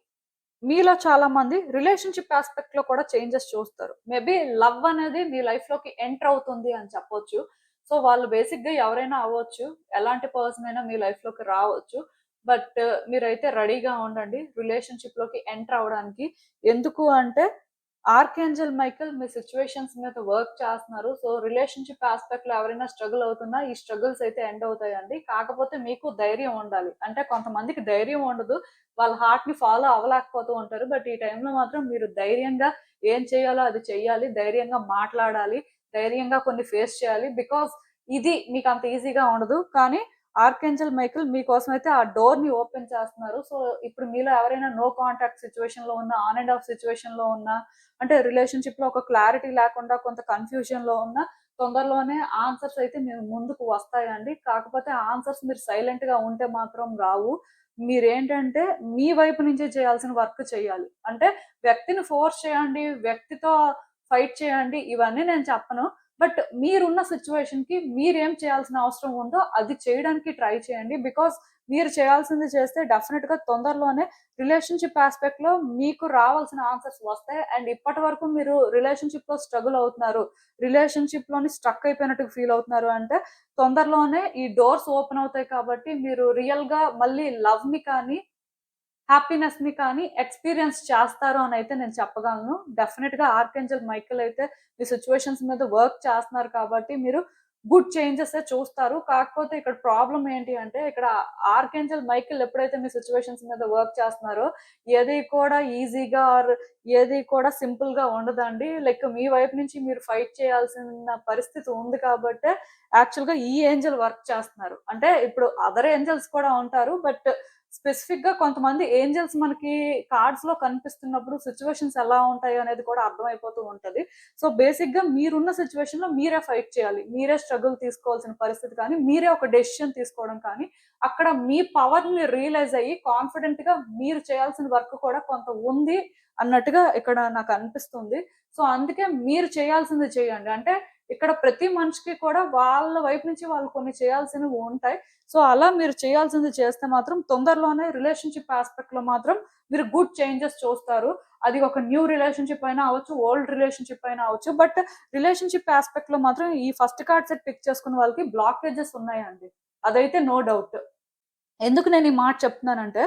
మీలో చాలా మంది రిలేషన్‌షిప్ యాస్పెక్ట్‌లో కూడా చేంజెస్ చూస్తారు. మేబీ లవ్ అనేది మీ లైఫ్‌లోకి ఎంటర్ అవుతుంది అని చెప్పొచ్చు. సో, వాళ్ళు బేసిక్‌గా ఎవరైనా అవ్వచ్చు. ఎలాంటి పర్సన్ అయినా మీ లైఫ్‌లోకి రావచ్చు. బట్ మీరైతే రెడీగా ఉండండి రిలేషన్‌షిప్‌లోకి ఎంటర్ అవ్వడానికి. ఎందుకు అంటే ఆర్కేంజెల్ మైఖేల్ మీ సిట్యుయేషన్స్ మీద వర్క్ చేస్తున్నారు. సో, రిలేషన్‌షిప్ యాస్పెక్ట్‌లో ఎవరైనా స్ట్రగుల్ అవుతున్నా ఈ స్ట్రగుల్స్ అయితే ఎండ్ అవుతాయండి. కాకపోతే మీకు ధైర్యం ఉండాలి. అంటే కొంతమందికి ధైర్యం ఉండదు. వాళ్ళ హార్ట్‌ని ఫాలో అవ్వలేకపోతూ ఉంటారు. బట్ ఈ టైంలో మాత్రం మీరు ధైర్యంగా ఏం చేయాలో అది చెయ్యాలి. ధైర్యంగా మాట్లాడాలి. ధైర్యంగా కొన్ని ఫేస్ చేయాలి. బికాజ్ ఇది మీకు అంత ఈజీగా ఉండదు. కానీ ఆర్కేంజల్ మైకేల్ మీకోసం అయితే ఆ డోర్ ని ఓపెన్ చేస్తున్నారు. సో ఇప్పుడు మీలో ఎవరైనా నో కాంటాక్ట్ సిచ్యువేషన్ లో ఉన్నా, ఆన్ అండ్ ఆఫ్ సిచ్యువేషన్ లో ఉన్నా, అంటే రిలేషన్షిప్ లో ఒక క్లారిటీ లేకుండా కొంత కన్ఫ్యూజన్ లో ఉన్నా, తొందరలోనే ఆన్సర్స్ అయితే మేము ముందుకు వస్తాయండి. కాకపోతే ఆన్సర్స్ మీరు సైలెంట్ గా ఉంటే మాత్రం రావు. మీరేంటంటే మీ వైపు నుంచే చేయాల్సిన వర్క్ చేయాలి. అంటే వ్యక్తిని ఫోర్స్ చేయండి, వ్యక్తితో ఫైట్ చేయండి, ఇవన్నీ నేను చెప్పను. బట్ మీరున్న సిచ్యువేషన్‌కి మీరేం చేయాల్సిన అవసరం ఉందో అది చేయడానికి ట్రై చేయండి. బికాజ్ మీరు చేయాల్సింది చేస్తే డెఫినిట్‌గా తొందరలోనే రిలేషన్‌షిప్ యాస్పెక్ట్‌లో మీకు రావాల్సిన ఆన్సర్స్ వస్తాయి. అండ్ ఇప్పటి వరకు మీరు రిలేషన్‌షిప్‌లో స్ట్రగుల్ అవుతున్నారు, రిలేషన్‌షిప్‌లోని స్ట్రక్ అయిపోయినట్టు ఫీల్ అవుతున్నారు అంటే తొందరలోనే ఈ డోర్స్ ఓపెన్ అవుతాయి కాబట్టి మీరు రియల్‌గా మళ్ళీ లవ్‌ని కానీ హ్యాపీనెస్‌ని కానీ ఎక్స్‌పీరియన్స్ చేస్తారు అనైతే నేను చెప్పగలను. డెఫినిట్‌గా ఆర్కేంజెల్ మైకేల్ అయితే మీ సిట్యుయేషన్స్ మీద వర్క్ చేస్తున్నారు కాబట్టి మీరు గుడ్ చేంజెసే చూస్తారు. కాకపోతే ఇక్కడ ప్రాబ్లమ్ ఏంటి అంటే ఇక్కడ ఆర్కేంజెల్ మైకేల్ ఎప్పుడైతే మీ సిట్యుయేషన్స్ మీద వర్క్ చేస్తున్నారో ఏది కూడా ఈజీగా ఆర్ ఏది కూడా సింపుల్‌గా ఉండదండి. లైక్ మీ వైపు నుంచి మీరు ఫైట్ చేయాల్సిన పరిస్థితి ఉంది కాబట్టే యాక్చువల్‌గా ఈ ఏంజెల్ వర్క్ చేస్తున్నారు. అంటే ఇప్పుడు అదర్ ఏంజెల్స్ కూడా ఉంటారు. బట్ స్పెసిఫిక్ గా కొంతమంది ఏంజెల్స్ మనకి కార్డ్స్ లో కనిపిస్తున్నప్పుడు సిచ్యువేషన్స్ ఎలా ఉంటాయి అనేది కూడా అర్థమైపోతూ ఉంటది. సో బేసిక్ గా మీరున్న సిచ్యువేషన్ లో మీరే ఫైట్ చేయాలి, మీరే స్ట్రగుల్ తీసుకోవాల్సిన పరిస్థితి కానీ, మీరే ఒక డెసిషన్ తీసుకోవడం కానీ, అక్కడ మీ పవర్ ని రియలైజ్ అయ్యి కాన్ఫిడెంట్ గా మీరు చేయాల్సిన వర్క్ కూడా కొంత ఉంది అన్నట్టుగా ఇక్కడ నాకు అనిపిస్తుంది. సో అందుకే మీరు చేయాల్సింది చేయండి. అంటే ఇక్కడ ప్రతి మనిషికి కూడా వాళ్ళ వైపు నుంచి వాళ్ళు కొన్ని చేయాల్సినవి ఉంటాయి. సో అలా మీరు చేయాల్సింది చేస్తే మాత్రం తొందరలోనే రిలేషన్‌షిప్ యాస్పెక్ట్‌లో మాత్రం మీరు గుడ్ చేంజెస్ చూస్తారు. అది ఒక న్యూ రిలేషన్‌షిప్ అయినా అవ్వచ్చు, ఓల్డ్ రిలేషన్‌షిప్ అయినా అవ్వచ్చు. బట్ రిలేషన్‌షిప్ యాస్పెక్ట్‌లో మాత్రం ఈ ఫస్ట్ కార్డ్ సెట్ పిక్ చేసుకున్న వాళ్ళకి బ్లాకేజెస్ ఉన్నాయండి. అదైతే నో డౌట్. ఎందుకు నేను ఈ మాట చెప్తున్నానంటే,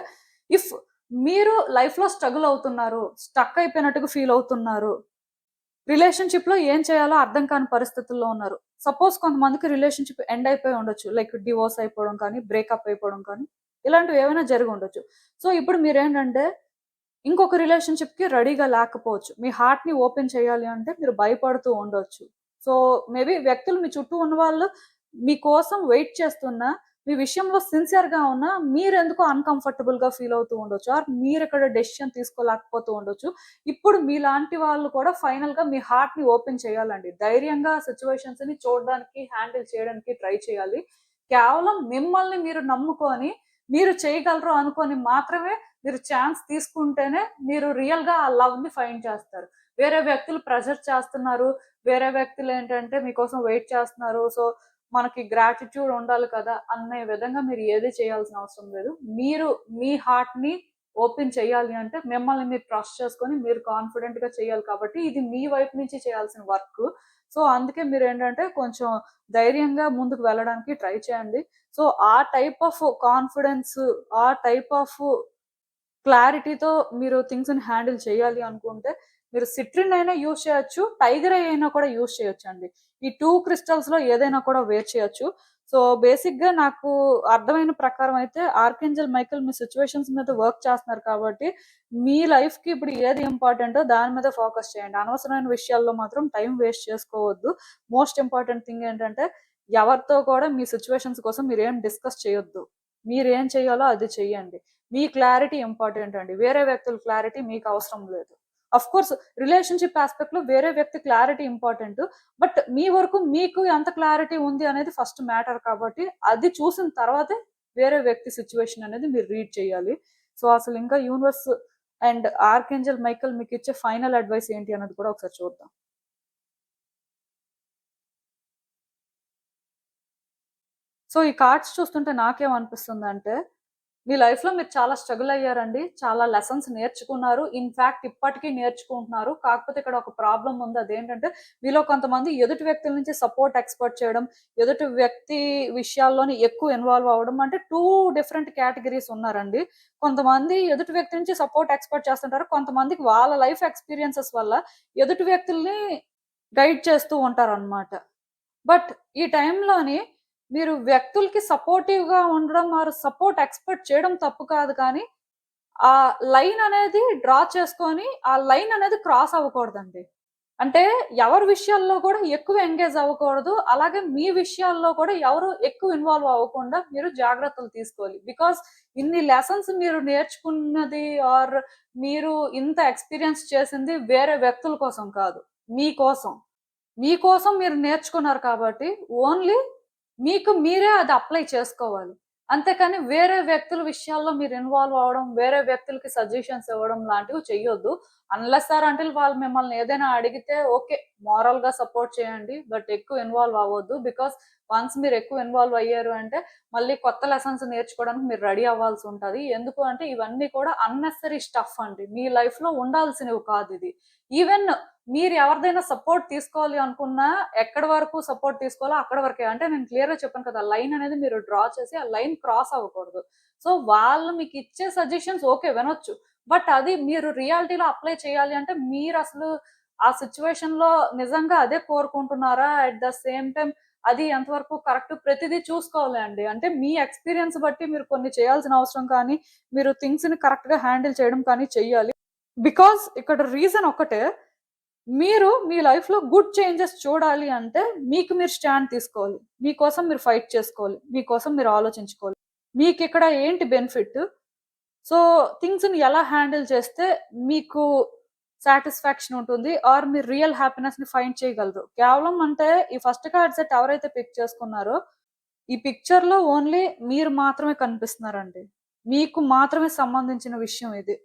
ఇఫ్ మీరు లైఫ్‌లో స్ట్రగుల్ అవుతున్నారు, స్టక్ అయిపోయినట్టుగా ఫీల్ అవుతున్నారు, రిలేషన్‌షిప్‌లో ఏం చేయాలో అర్థం కాని పరిస్థితుల్లో ఉన్నారు. సపోజ్ కొంతమందికి రిలేషన్‌షిప్ ఎండ్ అయిపోయి ఉండొచ్చు. లైక్ డివోర్స్ అయిపోవడం కానీ, బ్రేకప్ అయిపోవడం కానీ, ఇలాంటివి ఏవైనా జరిగి ఉండొచ్చు. సో, ఇప్పుడు మీరేంటంటే ఇంకొక రిలేషన్‌షిప్‌కి రెడీగా లేకపోవచ్చు. మీ హార్ట్‌ని ఓపెన్ చేయాలి అంటే మీరు భయపడుతూ ఉండొచ్చు. సో, మేబీ వ్యక్తులు మీ చుట్టూ ఉన్నవాళ్ళు మీకోసం వెయిట్ చేస్తున్నా, మీ విషయంలో సిన్సియర్‌గా ఉన్నా మీరెందుకో అన్‌కంఫర్టబుల్‌గా ఫీల్ అవుతూ ఉండొచ్చు. ఆర్ మీరిక్కడ డెసిషన్ తీసుకోలేకపోతూ ఉండొచ్చు. ఇప్పుడు మీలాంటి వాళ్ళు కూడా ఫైనల్‌గా మీ హార్ట్‌ని ఓపెన్ చేయాలండి. ధైర్యంగా సిట్యుయేషన్స్‌ని చూడడానికి, హ్యాండిల్ చేయడానికి ట్రై చేయాలి. కేవలం మిమ్మల్ని మీరు నమ్ముకొని, మీరు చేయగలరు అనుకోని మాత్రమే మీరు ఛాన్స్ తీసుకుంటేనే మీరు రియల్‌గా ఆ లవ్‌ని ఫైండ్ చేస్తారు. వేరే వ్యక్తులు ప్రెషర్ చేస్తున్నారు. వేరే వ్యక్తులేంటంటే మీకోసం వెయిట్ చేస్తున్నారు. సో, మనకి గ్రాటిట్యూడ్ ఉండాలి కదా! అనే విధంగా మీరు ఏది చేయాల్సిన అవసరం లేదు. మీరు మీ హార్ట్‌ని ఓపెన్ చేయాలి అంటే మిమ్మల్ని మీరు ట్రస్ట్ చేసుకొని మీరు కాన్ఫిడెంట్‌గా చేయాలి కాబట్టి ఇది మీ వైపు నుంచి చేయాల్సిన వర్క్. సో, అందుకే మీరేంటంటే కొంచెం ధైర్యంగా ముందుకు వెళ్ళడానికి ట్రై చేయండి. సో, ఆ టైప్ ఆఫ్ కాన్ఫిడెన్స్, ఆ టైప్ ఆఫ్ క్లారిటీతో మీరు థింగ్స్‌ని హ్యాండిల్ చేయాలి అనుకుంటే, మీరు సిట్రిన్ అయినా యూజ్ చేయొచ్చు. టైగర్ ఐ అయినా కూడా యూజ్ చేయొచ్చండి. ఈ 2 క్రిస్టల్స్‌లో ఏదైనా కూడా వేర్ చేయొచ్చు. సో, బేసిక్‌గా నాకు అర్థమైన ప్రకారం అయితే ఆర్కేంజెల్ మైకేల్ మీ సిట్యుయేషన్స్ మీద వర్క్ చేస్తున్నారు కాబట్టి, మీ లైఫ్‌కి ఇప్పుడు ఏది ఇంపార్టెంటో దాని మీద ఫోకస్ చేయండి. అనవసరమైన విషయాల్లో మాత్రం టైం వేస్ట్ చేసుకోవద్దు. మోస్ట్ ఇంపార్టెంట్ థింగ్ ఏంటంటే, ఎవరితో కూడా మీ సిట్యుయేషన్స్ కోసం మీరేం డిస్కస్ చేయొద్దు. మీరేం చేయాలో అది చెయ్యండి. మీ క్లారిటీ ఇంపార్టెంట్ అండి. వేరే వ్యక్తుల క్లారిటీ మీకు అవసరం లేదు. ఆఫ్‌కోర్స్ రిలేషన్‌షిప్ యాస్పెక్ట్‌లో వేరే వ్యక్తి క్లారిటీ ఇంపార్టెంట్. బట్ మీ వరకు మీకు ఎంత క్లారిటీ ఉంది అనేది ఫస్ట్ మ్యాటర్ కాబట్టి, అది చూసిన తర్వాతే వేరే వ్యక్తి సిట్యుయేషన్ అనేది మీరు రీడ్ చేయాలి. సో, అసలు ఇంకా యూనివర్స్ అండ్ ఆర్కేంజెల్ మైకేల్ మీకిచ్చే ఫైనల్ అడ్వైస్ ఏంటి అన్నది కూడా ఒకసారి చూద్దాం. సో, ఈ కార్డ్స్ చూస్తుంటే నాకేమనిపిస్తుందంటే మీ లైఫ్‌లో మీరు చాలా స్ట్రగుల్ అయ్యారండి. చాలా లెసన్స్ నేర్చుకున్నారు. ఇన్‌ఫాక్ట్ ఇప్పటికి నేర్చుకుంటున్నారు. కాకపోతే ఇక్కడ ఒక ప్రాబ్లమ్ ఉంది. అదేంటంటే మీలో కొంతమంది ఎదుటి వ్యక్తుల నుంచి సపోర్ట్ ఎక్స్‌పెక్ట్ చేయడం, ఎదుటి వ్యక్తి విషయాల్లోని ఎక్కువ ఇన్వాల్వ్ అవ్వడం అంటే 2 డిఫరెంట్ కేటగరీస్ ఉన్నారండి. కొంతమంది ఎదుటి వ్యక్తి నుంచి సపోర్ట్ ఎక్స్‌పెక్ట్ చేస్తుంటారు. కొంతమందికి వాళ్ళ లైఫ్ ఎక్స్‌పీరియన్సెస్ వల్ల ఎదుటి వ్యక్తుల్ని గైడ్ చేస్తూ ఉంటారనమాట. బట్ ఈ టైంలోని మీరు వ్యక్తులకి సపోర్టివ్‌గా ఉండడం ఆర్ సపోర్ట్ ఎక్స్‌పెక్ట్ చేయడం తప్పు కాదు కానీ, ఆ లైన్ అనేది డ్రా చేసుకొని, ఆ లైన్ అనేది క్రాస్ అవ్వకూడదండి. అంటే ఎవరి విషయాల్లో కూడా ఎక్కువ ఎంగేజ్ అవ్వకూడదు. అలాగే మీ విషయాల్లో కూడా ఎవరు ఎక్కువ ఇన్వాల్వ్ అవ్వకుండా మీరు జాగ్రత్తలు తీసుకోవాలి. బికాజ్ ఇన్ని లెసన్స్ మీరు నేర్చుకున్నది ఆర్ మీరు ఇంత ఎక్స్‌పీరియన్స్ చేసింది వేరే వ్యక్తుల కోసం కాదు. మీకోసం. మీకోసం మీరు నేర్చుకున్నారు కాబట్టి ఓన్లీ మీకు మీరే అది అప్లై చేసుకోవాలి. అంతేకాని వేరే వ్యక్తుల విషయాల్లో మీరు ఇన్వాల్వ్ అవ్వడం, వేరే వ్యక్తులకి సజెషన్స్ ఇవ్వడం లాంటివి చెయ్యొద్దు. అన్‌లెస్ ఆర్ అంటిల్ వాళ్ళు మిమ్మల్ని ఏదైనా అడిగితే ఓకే. మోరల్‌గా సపోర్ట్ చేయండి. బట్ ఎక్కువ ఇన్వాల్వ్ అవ్వొద్దు. బికాజ్ వన్స్ మీరు ఎక్కువ ఇన్వాల్వ్ అయ్యారు అంటే మళ్ళీ కొత్త లెసన్స్ నేర్చుకోవడానికి మీరు రెడీ అవ్వాల్సి ఉంటది. ఎందుకు అంటే ఇవన్నీ కూడా అన్నెసెసరీ స్టఫ్ అండి. మీ లైఫ్‌లో ఉండాల్సినవి కాదిది. ఈవెన్ మీరు ఎవరిదైనా సపోర్ట్ తీసుకోవాలి అనుకున్నా ఎక్కడి వరకు సపోర్ట్ తీసుకోవాలో అక్కడ వరకే. అంటే నేను క్లియర్‌గా చెప్పాను కదా! లైన్ అనేది మీరు డ్రా చేసి ఆ లైన్ క్రాస్ అవ్వకూడదు. సో, వాళ్ళు మీకిచ్చే సజెషన్స్ ఓకే వినొచ్చు. బట్ అది మీరు రియాలిటీలో అప్లై చేయాలి అంటే మీరసలు ఆ సిట్యుయేషన్‌లో నిజంగా అదే కోరుకుంటున్నారా? అట్ ద సేమ్ టైమ్ అది ఎంతవరకు కరెక్ట్ ప్రతిదీ చూసుకోవాలి అండి. అంటే మీ ఎక్స్‌పీరియన్స్ బట్టి మీరు కొన్ని చేయాల్సిన అవసరం కానీ, మీరు థింగ్స్‌ని కరెక్ట్‌గా హ్యాండిల్ చేయడం కానీ చెయ్యాలి. బికాజ్ ఇక్కడ రీజన్ ఒక్కటే. మీరు మీ లైఫ్‌లో గుడ్ చేంజెస్ చూడాలి అంటే మీకు మీరు స్టాండ్ తీసుకోవాలి. మీకోసం మీరు ఫైట్ చేసుకోవాలి. మీకోసం మీరు ఆలోచించుకోవాలి. మీకిక్కడ ఏంటి బెనిఫిట్? సో, థింగ్స్‌ని ఎలా హ్యాండిల్ చేస్తే మీకు సాటిస్ఫాక్షన్ ఉంటుంది. ఆర్ మీరు రియల్ హ్యాపీనెస్‌ని ఫైండ్ చేయగలరు. కేవలం అంటే ఈ ఫస్ట్ కార్డ్ సెట్ ఎవరైతే పిక్ చేసుకున్నారో, ఈ పిక్చర్‌లో ఓన్లీ మీరు మాత్రమే కనిపిస్తున్నారండి. మీకు మాత్రమే సంబంధించిన విషయం ఇది.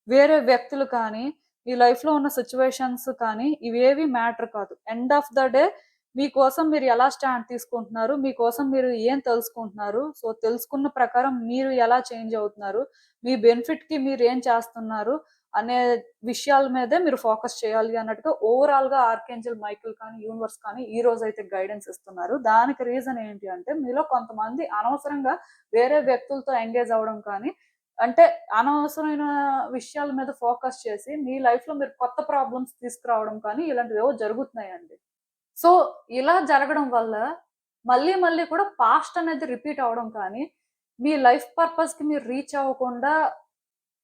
వేరే వ్యక్తులు కానీ, మీ లైఫ్‌లో ఉన్న సిట్యుయేషన్స్ కానీ, ఇవేవి మ్యాటర్ కాదు. ఎండ్ ఆఫ్ ద డే మీకోసం మీరు ఎలా స్టాండ్ తీసుకుంటున్నారు? మీకోసం మీరు ఏం తెలుసుకుంటున్నారు? సో, తెలుసుకున్న ప్రకారం మీరు ఎలా చేంజ్ అవుతున్నారు? మీ బెనిఫిట్‌కి మీరేం చేస్తున్నారు? అనే విషయాల మీదే మీరు ఫోకస్ చేయాలి అన్నట్టుగా ఓవరాల్‌గా ఆర్కేంజెల్ మైకేల్ కానీ, యూనివర్స్ కానీ ఈ రోజైతే గైడెన్స్ ఇస్తున్నారు. దానికి రీజన్ ఏంటి అంటే మీలో కొంతమంది అనవసరంగా వేరే వ్యక్తులతో ఎంగేజ్ అవ్వడం కానీ, అంటే అనవసరమైన విషయాల మీద ఫోకస్ చేసి, మీ లైఫ్‌లో మీరు కొత్త ప్రాబ్లమ్స్ తీసుకురావడం కానీ, ఇలాంటివేవో జరుగుతున్నాయండి. సో, ఇలా జరగడం వల్ల మళ్ళీ, మళ్ళీ కూడా పాస్ట్ అనేది రిపీట్ అవ్వడం కానీ, మీ లైఫ్ పర్పస్‌కి మీరు రీచ్ అవ్వకుండా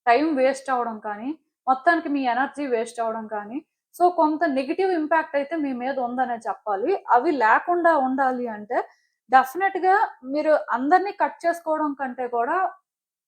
టైం వేస్ట్ అవ్వడం కానీ, మొత్తానికి మీ ఎనర్జీ వేస్ట్ అవ్వడం కానీ, సో, కొంత నెగెటివ్ ఇంపాక్ట్ అయితే మీ మీద ఉందనే చెప్పాలి. అవి లేకుండా ఉండాలి అంటే డెఫినెట్‌గా మీరు అందరిని కట్ చేసుకోవడం కంటే కూడా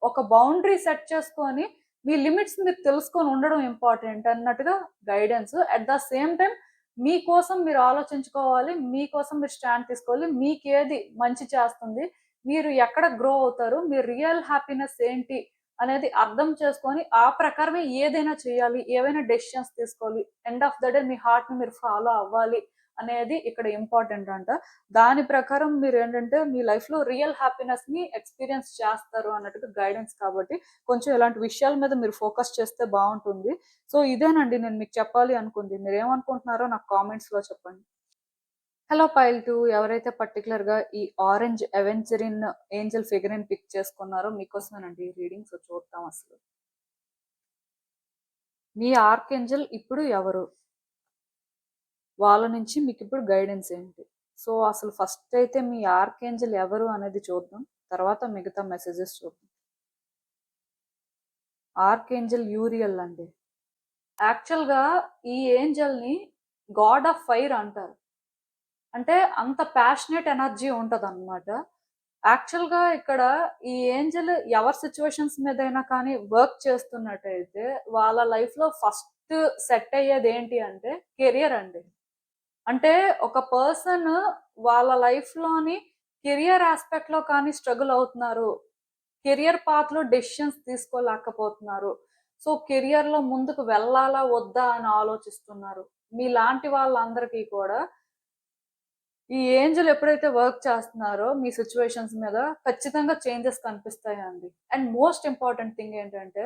ఒక బౌండరీ సెట్ చేసుకొని, మీ లిమిట్స్ మీరు తెలుసుకొని ఉండడం ఇంపార్టెంట్ అన్నట్టుగా guidance. At the same time మీకోసం మీరు ఆలోచించుకోవాలి. మీకోసం మీరు స్టాండ్ తీసుకోవాలి. మీకేది మంచి చేస్తుంది? మీరు ఎక్కడ గ్రో అవుతారు? మీ రియల్ హ్యాపీనెస్ ఏంటి? అనేది అర్థం చేసుకొని, ఆ ప్రకారమే ఏదైనా చేయాలి. ఏవైనా డెసిషన్స్ తీసుకోవాలి. ఎండ్ ఆఫ్ ద డే మీ హార్ట్‌ని మీరు ఫాలో అవ్వాలి అనేది ఇక్కడ ఇంపార్టెంట్ అంట. దాని ప్రకారం మీరేంటంటే మీ లైఫ్‌లో రియల్ హ్యాపీనెస్‌ని ఎక్స్‌పీరియన్స్ చేస్తారు అన్నట్టుగా గైడెన్స్ కాబట్టి, కొంచెం ఇలాంటి విషయాల మీద మీరు ఫోకస్ చేస్తే బావుంటుంది. సో, ఇదేనండి నేను మీకు చెప్పాలి అనుకుంది. మీరేమనుకుంటున్నారో నాకు కామెంట్స్‌లో చెప్పండి. హలో పైల్ 2 ఎవరైతే పర్టిక్యులర్‌గా ఈ ఆరెంజ్ అవెంజరిన్ ఏంజెల్ ఫిగరిన్ పిక్ చేసుకున్నారో మీకోసమేనండి ఈ రీడింగ్. సో, చూద్దాం అసలు. మీ ఆర్కేంజెల్ ఇప్పుడు ఎవరు? వాళ్ళ నుంచి మీకిప్పుడు గైడెన్స్ ఏంటి? సో, అసలు ఫస్ట్ అయితే మీ ఆర్కేంజెల్ ఎవరు అనేది చూద్దాం. తర్వాత మిగతా మెసేజెస్ చూద్దాం. ఆర్కేంజెల్ యూరియల్ అండి. యాక్చువల్‌గా ఈ ఏంజెల్‌ని గాడ్ ఆఫ్ ఫైర్ అంటారు. అంటే అంత ప్యాషనేట్ ఎనర్జీ ఉంటదన్నమాట. యాక్చువల్‌గా ఇక్కడ ఈ ఏంజెల్ ఎవరి సిట్యుయేషన్స్ మీదైనా కానీ వర్క్ చేస్తున్నట్టయితే వాళ్ళ లైఫ్‌లో ఫస్ట్ సెట్ అయ్యేది ఏంటి అంటే కెరియర్ అండి. అంటే ఒక పర్సన్ వాళ్ళ లైఫ్‌లోని కెరియర్ యాస్పెక్ట్‌లో కానీ స్ట్రగుల్ అవుతున్నారు. కెరియర్ పాత్‌లో డెసిషన్స్ తీసుకోలేకపోతున్నారు. సో, కెరియర్‌లో ముందుకు వెళ్ళాలా? వద్దా? అని ఆలోచిస్తున్నారు. మీలాంటి వాళ్ళందరికీ కూడా ఈ ఏంజెల్ ఎప్పుడైతే వర్క్ చేస్తున్నారో మీ సిట్యుయేషన్స్ మీద ఖచ్చితంగా చేంజెస్ కనిపిస్తాయండి. అండ్ మోస్ట్ ఇంపార్టెంట్ థింగ్ ఏంటంటే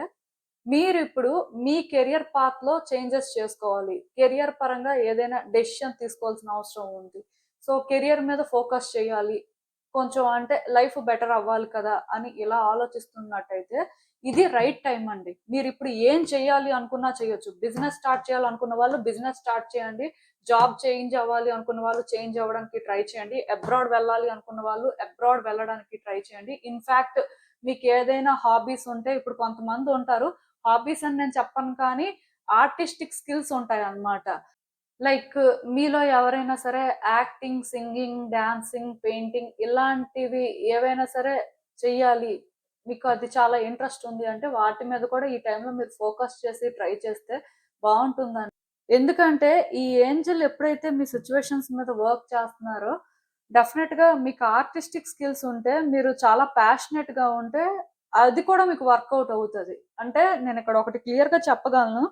మీరిప్పుడు మీ కెరియర్ పాత్‌లో చేంజెస్ చేసుకోవాలి. కెరియర్ పరంగా ఏదైనా డెసిషన్ తీసుకోవాల్సిన అవసరం ఉంది. సో, కెరియర్ మీద ఫోకస్ చేయాలి. కొంచెం అంటే లైఫ్ బెటర్ అవ్వాలి కదా! అని ఇలా ఆలోచిస్తున్నట్టయితే ఇది రైట్ టైమ్ అండి. మీరిప్పుడు ఏం చేయాలి అనుకున్నా చేయొచ్చు. బిజినెస్ స్టార్ట్ చేయాలనుకున్న వాళ్ళు బిజినెస్ స్టార్ట్ చేయండి. జాబ్ చేంజ్ అవ్వాలి అనుకున్న వాళ్ళు చేంజ్ అవ్వడానికి ట్రై చేయండి. అబ్రాడ్ వెళ్ళాలి అనుకున్న వాళ్ళు అబ్రాడ్ వెళ్ళడానికి ట్రై చేయండి. ఇన్‌ఫాక్ట్ మీకేదైనా హాబీస్ ఉంటే ఇప్పుడు కొంతమంది ఉంటారు. హాబీస్ అని నేను చెప్పను కానీ ఆర్టిస్టిక్ స్కిల్స్ ఉంటాయన్నమాట. లైక్ మీలో ఎవరైనా సరే యాక్టింగ్, సింగింగ్, డాన్సింగ్, పెయింటింగ్ ఇలాంటివి ఏవైనా సరే చెయ్యాలి. మీకు అది చాలా ఇంట్రెస్ట్ ఉంది అంటే వాటి మీద కూడా ఈ టైంలో మీరు ఫోకస్ చేసి ట్రై చేస్తే బావుంటుందండి. ఎందుకంటే ఈ ఏంజెల్ ఎప్పుడైతే మీ సిట్యుయేషన్స్ మీద వర్క్ చేస్తున్నారో డెఫినిట్‌గా మీకు ఆర్టిస్టిక్ స్కిల్స్ ఉంటే మీరు చాలా ప్యాషనెట్‌గా ఉంటే అది కూడా మీకు వర్కౌట్ అవుతది. అంటే నేనిక్కడ ఒకటి క్లియర్‌గా చెప్పగలను.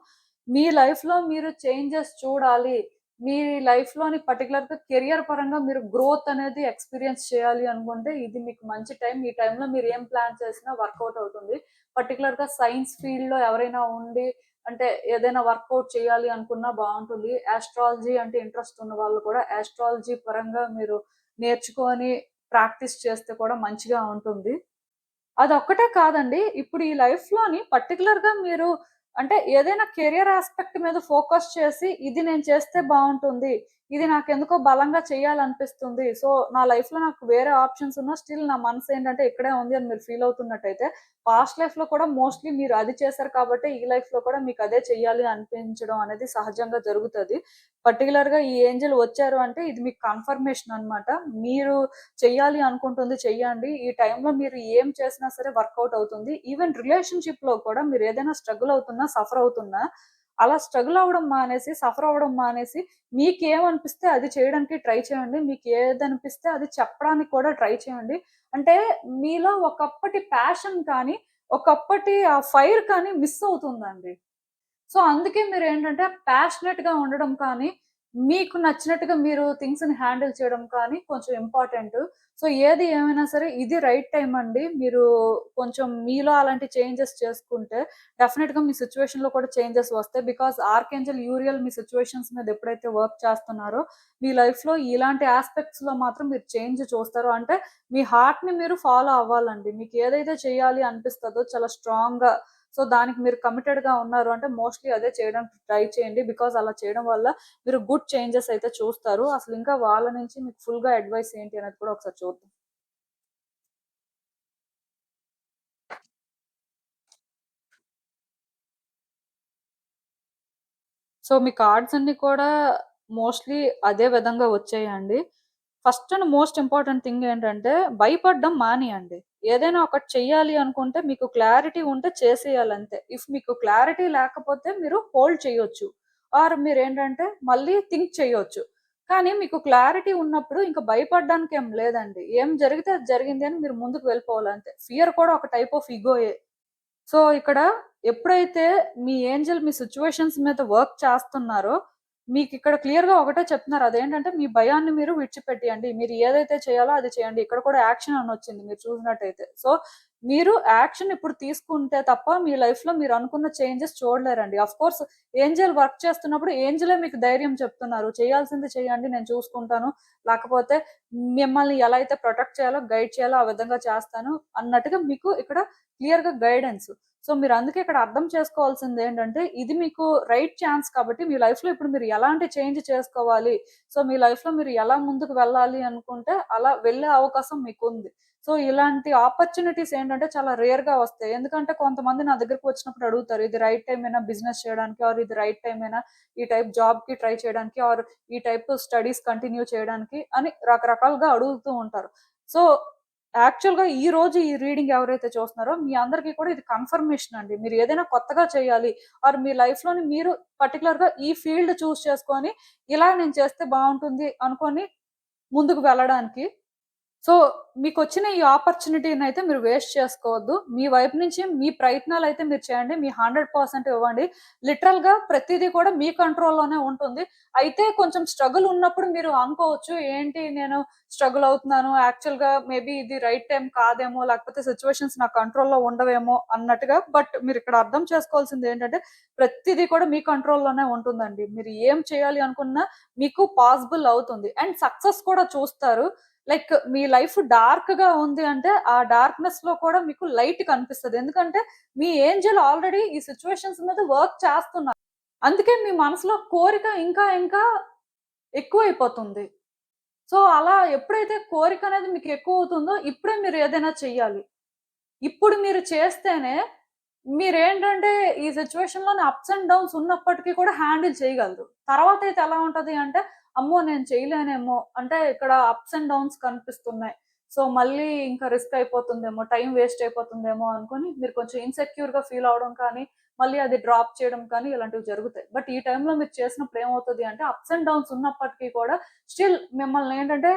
మీ లైఫ్‌లో మీరు చేంజెస్ చూడాలి. మీ లైఫ్‌లోని పర్టిక్యులర్‌గా కెరియర్ పరంగా మీరు గ్రోత్ అనేది ఎక్స్‌పీరియన్స్ చేయాలి అనుకుంటే ఇది మీకు మంచి టైం. ఈ టైంలో మీరు ఏం ప్లాన్ చేసినా వర్కౌట్ అవుతుంది. పర్టిక్యులర్‌గా సైన్స్ ఫీల్డ్‌లో ఎవరైనా ఉండి అంటే ఏదైనా వర్కౌట్ చేయాలి అనుకున్నా బావుంటుంది. యాస్ట్రాలజీ అంటే ఇంట్రెస్ట్ ఉన్న వాళ్ళు కూడా యాస్ట్రాలజీ పరంగా మీరు నేర్చుకొని ప్రాక్టీస్ చేస్తే కూడా మంచిగా ఉంటుంది. అదొక్కటే కాదండి. ఇప్పుడు ఈ లైఫ్‌లోని పర్టిక్యులర్‌గా మీరు అంటే ఏదైనా కెరియర్ యాస్పెక్ట్ మీద ఫోకస్ చేసి, ఇది నేను చేస్తే బావుంటుంది. ఇది నాకెందుకో బలంగా చేయాలనిపిస్తుంది. సో, నా లైఫ్‌లో నాకు వేరే ఆప్షన్స్ ఉన్నా స్టిల్ నా మనసేంటంటే ఇక్కడే ఉంది అని మీరు ఫీల్ అవుతున్నట్టయితే, పాస్ట్ లైఫ్‌లో కూడా మోస్ట్‌లీ మీరు అది చేశారు కాబట్టే ఈ లైఫ్‌లో కూడా మీకు అదే చెయ్యాలి అనిపించడం అనేది సహజంగా జరుగుతది. పర్టిక్యులర్‌గా ఈ ఏంజెల్ వచ్చారు అంటే ఇది మీకు కన్ఫర్మేషన్ అన్నమాట. మీరు చెయ్యాలి అనుకుంటుంది చెయ్యండి. ఈ టైంలో మీరు ఏం చేసినా సరే వర్కౌట్ అవుతుంది. ఈవెన్ రిలేషన్‌షిప్‌లో కూడా మీరేదైనా స్ట్రగుల్ అవుతున్నా, సఫర్ అవుతున్నా, అలా స్ట్రగుల్ అవ్వడం మానేసి, సఫర్ అవ్వడం మానేసి, మీకేమనిపిస్తే అది చేయడానికి ట్రై చేయండి. మీకేదనిపిస్తే అది చెప్పడానికి కూడా ట్రై చేయండి. అంటే మీలో ఒకప్పటి ప్యాషన్ కానీ, ఒకప్పటి ఆ ఫైర్ కానీ మిస్ అవుతుందండి. సో, అందుకే మీరేంటంటే ప్యాషనెట్‌గా ఉండడం కానీ, మీకు నచ్చినట్టుగా మీరు థింగ్స్‌ని హ్యాండిల్ చేయడం కానీ కొంచెం ఇంపార్టెంటు. సో, ఏది ఏమైనా సరే ఇది రైట్ టైమ్ అండి. మీరు కొంచెం మీలో అలాంటి చేంజెస్ చేసుకుంటే డెఫినిట్‌గా మీ సిట్యుయేషన్‌లో కూడా చేంజెస్ వస్తాయి. బికాజ్ ఆర్కేంజెల్ యూరియల్ మీ సిట్యుయేషన్స్ మీద ఎప్పుడైతే వర్క్ చేస్తున్నారో, మీ లైఫ్‌లో ఇలాంటి యాస్పెక్ట్స్‌లో మాత్రం మీరు చేంజ్ చూస్తారు. అంటే మీ హార్ట్‌ని మీరు ఫాలో అవ్వాలండి. మీకు ఏదైతే చేయాలి అనిపిస్తదో చాలా స్ట్రాంగ్‌గా సో, దానికి మీరు కమిటెడ్‌గా ఉన్నారు అంటే మోస్ట్‌లీ అదే చేయడానికి ట్రై చేయండి. బికాజ్ అలా చేయడం వల్ల మీరు గుడ్ చేంజెస్ అయితే చూస్తారు. అసలింకా వాళ్ళ నుంచి మీకు ఫుల్‌గా అడ్వైస్ ఏంటి అనేది కూడా ఒకసారి చూద్దాం. సో, మీ కార్డ్స్ అన్నీ కూడా మోస్ట్‌లీ అదే విధంగా వచ్చాయండి. First and most important thing ఏంటంటే భయపడడం మానేయండి. ఏదైనా ఒకటి చెయ్యాలి అనుకుంటే మీకు క్లారిటీ ఉంటే చేసేయాలంతే. ఇఫ్ మీకు క్లారిటీ లేకపోతే మీరు హోల్డ్ చేయొచ్చు. ఆర్ మీరేంటంటే మళ్ళీ థింక్ చేయొచ్చు. కానీ మీకు క్లారిటీ ఉన్నప్పుడు ఇంక భయపడడానికి ఏం లేదండి. ఏం జరిగితే అది జరిగింది అని మీరు ముందుకు వెళ్ళిపోవాలంతే. ఫియర్ కూడా ఒక టైప్ ఆఫ్ ఇగోయే. సో, ఇక్కడ ఎప్పుడైతే మీ ఏంజెల్ మీ సిట్యుయేషన్స్ మీద వర్క్ చేస్తున్నారో, మీకిక్కడ క్లియర్‌గా ఒకటే చెప్తున్నారు. అదేంటంటే మీ భయాన్ని మీరు విడిచిపెట్టియండి. మీరు ఏదైతే చేయాలో అది చేయండి. ఇక్కడ కూడా యాక్షన్ అనొచ్చింది మీరు చూసినట్టయితే. సో, మీరు యాక్షన్ ఇప్పుడు తీసుకుంటే తప్ప మీ లైఫ్‌లో మీరు అనుకున్న చేంజెస్ చూడలేరండి. ఆఫ్‌కోర్స్ ఏంజెల్ వర్క్ చేస్తున్నప్పుడు ఏంజెలే మీకు ధైర్యం చెప్తున్నారు. చేయాల్సింది చేయండి నేను చూసుకుంటాను. లేకపోతే మిమ్మల్ని ఎలా అయితే ప్రొటెక్ట్ చేయాలో, గైడ్ చేయాలో ఆ విధంగా చేస్తాను అన్నట్టుగా మీకు ఇక్కడ క్లియర్‌గా గైడెన్స్. సో, మీరందుకే ఇక్కడ అర్థం చేసుకోవాల్సిందేంటంటే, ఇది మీకు రైట్ ఛాన్స్ కాబట్టి, మీ లైఫ్‌లో ఇప్పుడు మీరు ఎలాంటి చేంజ్ చేసుకోవాలి, సో, మీ లైఫ్‌లో మీరు ఎలా ముందుకు వెళ్ళాలి అనుకుంటే, అలా వెళ్ళే అవకాశం మీకుంది. సో, ఇలాంటి ఆపర్చునిటీస్ ఏంటంటే, చాలా రేర్‌గా వస్తాయి. ఎందుకంటే, కొంతమంది నా దగ్గరికి వచ్చినప్పుడు అడుగుతారు, ఇది రైట్ టైమేనా బిజినెస్ చేయడానికి? ఆర్ ఇది రైట్ టైమేనా ఈ టైప్ జాబ్‌కి ట్రై చేయడానికి? ఆర్ ఈ టైప్ స్టడీస్ కంటిన్యూ చేయడానికి? అని రకరకాలుగా అడుగుతూ ఉంటారు. సో, యాక్చువల్‌గా ఈరోజు ఈ రీడింగ్ ఎవరైతే చూస్తున్నారో మీ అందరికీ కూడా ఇది కన్ఫర్మేషన్ అండి. మీరు ఏదైనా కొత్తగా చేయాలి ఆర్ మీ లైఫ్‌లోని మీరు పర్టిక్యులర్‌గా ఈ ఫీల్డ్ చూజ్ చేసుకొని, ఇలా నేను చేస్తే బావుంటుంది అనుకోని ముందుకు వెళ్ళడానికి సో, మీకొచ్చిన ఈ ఆపర్చునిటీనయితే మీరు వేస్ట్ చేసుకోవద్దు. మీ వైపు నుంచి మీ ప్రయత్నాలయితే మీరు చేయండి. మీ 100% ఇవ్వండి. లిటరల్‌గా ప్రతీదీ కూడా మీ కంట్రోల్‌లోనే ఉంటుంది. అయితే కొంచెం స్ట్రగుల్ ఉన్నప్పుడు మీరు అనుకోవచ్చు, ఏంటి నేను స్ట్రగుల్ అవుతున్నాను. యాక్చువల్‌గా మేబీ ఇది రైట్ టైమ్ కాదేమో, లేకపోతే సిట్యుయేషన్స్ నా కంట్రోల్‌లో ఉండవేమో అన్నట్టుగా. బట్ మీరిక్కడ అర్థం చేసుకోవాల్సిందేంటంటే, ప్రతీదీ కూడా మీ కంట్రోల్‌లోనే ఉంటుందండి. మీరు ఏం చేయాలి అనుకున్నా మీకు పాసిబుల్ అవుతుంది. అండ్ సక్సెస్ కూడా చూస్తారు. లైక్ మీ లైఫ్ డార్క్‌గా ఉంది అంటే, ఆ డార్క్‌నెస్‌లో కూడా మీకు లైట్ కనిపిస్తది. ఎందుకంటే, మీ ఏంజెల్ ఆల్రెడీ ఈ సిట్యుయేషన్స్ మీద వర్క్ చేస్తున్నారు. అందుకే మీ మనసులో కోరిక ఇంకా ఇంకా ఎక్కువైపోతుంది. సో, అలా ఎప్పుడైతే కోరికనేది మీకు ఎక్కువవుతుందో, ఇప్పుడే మీరు ఏదైనా చెయ్యాలి. ఇప్పుడు మీరు చేస్తేనే మీరేంటంటే ఈ సిట్యుయేషన్‌లోనే అప్స్ అండ్ డౌన్స్ ఉన్నప్పటికీ కూడా హ్యాండిల్ చేయగలరు. తర్వాతైతే ఎలా ఉంటది అంటే, అమ్మో! నేను చేయలేనేమో, అంటే ఇక్కడ అప్స్ అండ్ డౌన్స్ కనిపిస్తున్నాయి. సో, మళ్ళీ ఇంకా రిస్క్ అయిపోతుందేమో, టైమ్ వేస్ట్ అయిపోతుందేమో అనుకోని మీరు కొంచెం ఇన్‌సెక్యూర్‌గా ఫీల్ అవ్వడం కానీ, మళ్ళీ అది డ్రాప్ చేయడం కానీ ఇలాంటివి జరుగుతాయి. బట్ ఈ టైంలో మీరు చేసినప్పుడు ఏమవుతది అంటే, అప్స్ అండ్ డౌన్స్ ఉన్నప్పటికీ కూడా స్టిల్ మిమ్మల్ని ఏంటంటే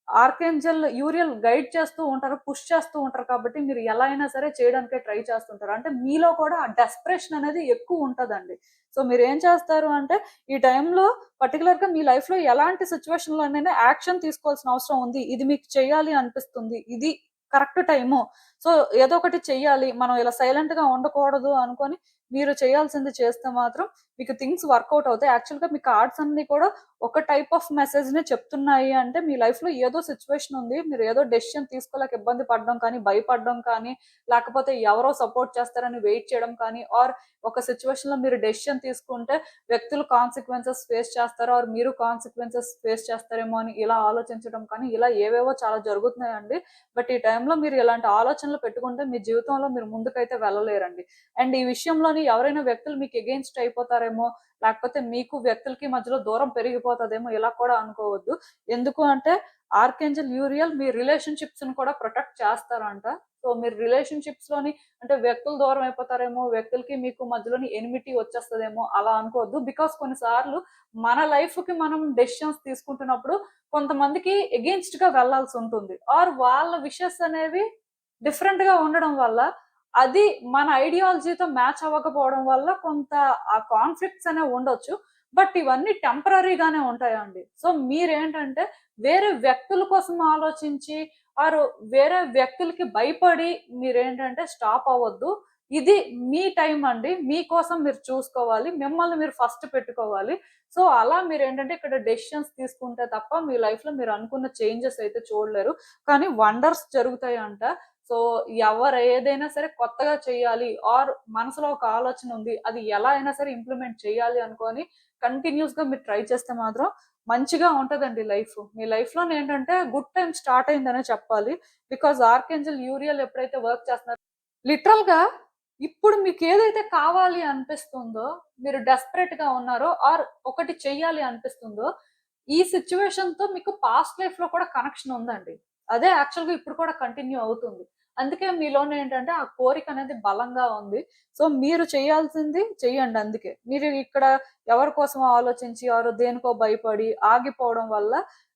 ఆర్కేంజల్ యూరియల్ గైడ్ చేస్తూ ఉంటారు. పుష్ చేస్తూ ఉంటారు కాబట్టి మీరు ఎలా అయినా సరే చేయడానికే ట్రై చేస్తుంటారు. అంటే మీలో కూడా ఆ డెస్పరేషన్ అనేది ఎక్కువ ఉంటదండి. సో మీరేం చేస్తారు అంటే ఈ టైంలో పర్టిక్యులర్‌గా మీ లైఫ్‌లో ఎలాంటి సిట్యుయేషన్‌లోనైనా యాక్షన్ తీసుకోవాల్సిన అవసరం ఉంది. ఇది మీకు చేయాలి అనిపిస్తుంది. ఇది కరెక్ట్ టైము. సో ఏదో ఒకటి చెయ్యాలి. మనం ఇలా సైలెంట్‌గా ఉండకూడదు అనుకోని మీరు చేయాల్సింది చేస్తే మాత్రం మీకు థింగ్స్ వర్కౌట్ అవుతాయి. యాక్చువల్‌గా మీ కార్డ్స్ అన్నీ కూడా ఒక టైప్ ఆఫ్ మెసేజ్‌నే చెప్తున్నాయి అంటే, మీ లైఫ్‌లో ఏదో సిట్యుయేషన్ ఉంది. మీరు ఏదో డెసిషన్ తీసుకోలేక ఇబ్బంది పడడం కానీ, భయపడడం కానీ, లేకపోతే ఎవరో సపోర్ట్ చేస్తారని వెయిట్ చేయడం కానీ, ఆర్ ఒక సిట్యుయేషన్‌లో మీరు డెసిషన్ తీసుకుంటే వ్యక్తులు కాన్సిక్వెన్సెస్ ఫేస్ చేస్తారు. ఆర్ మీరు కాన్సిక్వెన్సెస్ ఫేస్ చేస్తారేమో అని ఇలా ఆలోచించడం కానీ, ఇలా ఏవేవో చాలా జరుగుతున్నాయండి. బట్ ఈ టైంలో మీరు ఇలాంటి ఆలోచనలు పెట్టుకుంటే మీ జీవితంలో మీరు ముందుకైతే వెళ్ళలేరండి. అండ్ ఈ విషయంలోని ఎవరైనా వ్యక్తులు మీకు ఎగెయిన్స్ట్ అయిపోతారేమో, లేకపోతే మీకు వ్యక్తులకి మధ్యలో దూరం పెరిగిపోతదేమో ఇలా కూడా అనుకోవద్దు. ఎందుకు అంటే ఆర్కేంజెల్ యూరియల్ మీ రిలేషన్‌షిప్స్‌ని కూడా ప్రొటెక్ట్ చేస్తారంట. సో, మీరు రిలేషన్‌షిప్స్‌లోని అంటే వ్యక్తులు దూరం అయిపోతారేమో, వ్యక్తులకి మీకు మధ్యలోని ఎనిమిటీ వచ్చేస్తదేమో అలా అనుకోవద్దు. బికాజ్ కొన్ని సార్లు మన లైఫ్‌కి మనం డెసిషన్స్ తీసుకుంటున్నప్పుడు కొంతమందికి ఎగెయిన్స్ట్‌గా వెళ్ళాల్సుంటుంది. ఆర్ వాళ్ళ విషెస్ అనేవి డిఫరెంట్‌గా ఉండడం వల్ల అది మన ఐడియాలజీతో మ్యాచ్ అవ్వకపోవడం వల్ల కొంత ఆ కాన్‌ఫ్లిక్ట్స్ అనేవి ఉండొచ్చు. బట్ ఇవన్నీ టెంపరరీగానే ఉంటాయండి. సో, మీరేంటంటే వేరే వ్యక్తుల కోసం ఆలోచించి ఆర్ వేరే వ్యక్తులకి భయపడి మీరేంటంటే స్టాప్ అవ్వద్దు. ఇది మీ టైమ్ అండి. మీకోసం మీరు చూసుకోవాలి. మిమ్మల్ని మీరు ఫస్ట్ పెట్టుకోవాలి. సో, అలా మీరేంటంటే ఇక్కడ డెసిషన్స్ తీసుకుంటే తప్ప మీ లైఫ్‌లో మీరు అనుకున్న చేంజెస్ అయితే చూడలేరు. కానీ వండర్స్ జరుగుతాయంట. సో, ఎవరు ఏదైనా సరే కొత్తగా చేయాలి ఆర్ మనసులో ఒక ఆలోచన ఉంది. అది ఎలా అయినా సరే ఇంప్లిమెంట్ చేయాలి అనుకోని కంటిన్యూయస్‌గా మీరు ట్రై చేస్తే మాత్రం మంచిగా ఉంటదండి లైఫ్. మీ లైఫ్‌లోనేంటంటే గుడ్ టైమ్ స్టార్ట్ అయిందనే చెప్పాలి. బికాజ్ ఆర్కేంజెల్ యూరియల్ ఎప్పుడైతే వర్క్ చేస్తున్నారో లిటరల్‌గా ఇప్పుడు మీకేదైతే కావాలి అనిపిస్తుందో, మీరు డెస్పరేట్‌గా ఉన్నారో ఆర్ ఒకటి చెయ్యాలి అనిపిస్తుందో, ఈ సిట్యుయేషన్‌తో మీకు పాస్ట్ లైఫ్‌లో కూడా కనెక్షన్ ఉందండి. అదే యాక్చువల్‌గా ఇప్పుడు కూడా కంటిన్యూ అవుతుంది. అందుకే మీలోనేంటంటే ఆ కోరికనేది బలంగా ఉంది. సో, మీరు చేయాల్సింది చెయ్యండి అందుకే. మీరు ఇక్కడ ఎవరి కోసమో ఆలోచించి ఆర్ దేనికో భయపడి ఆగిపోవడం వల్ల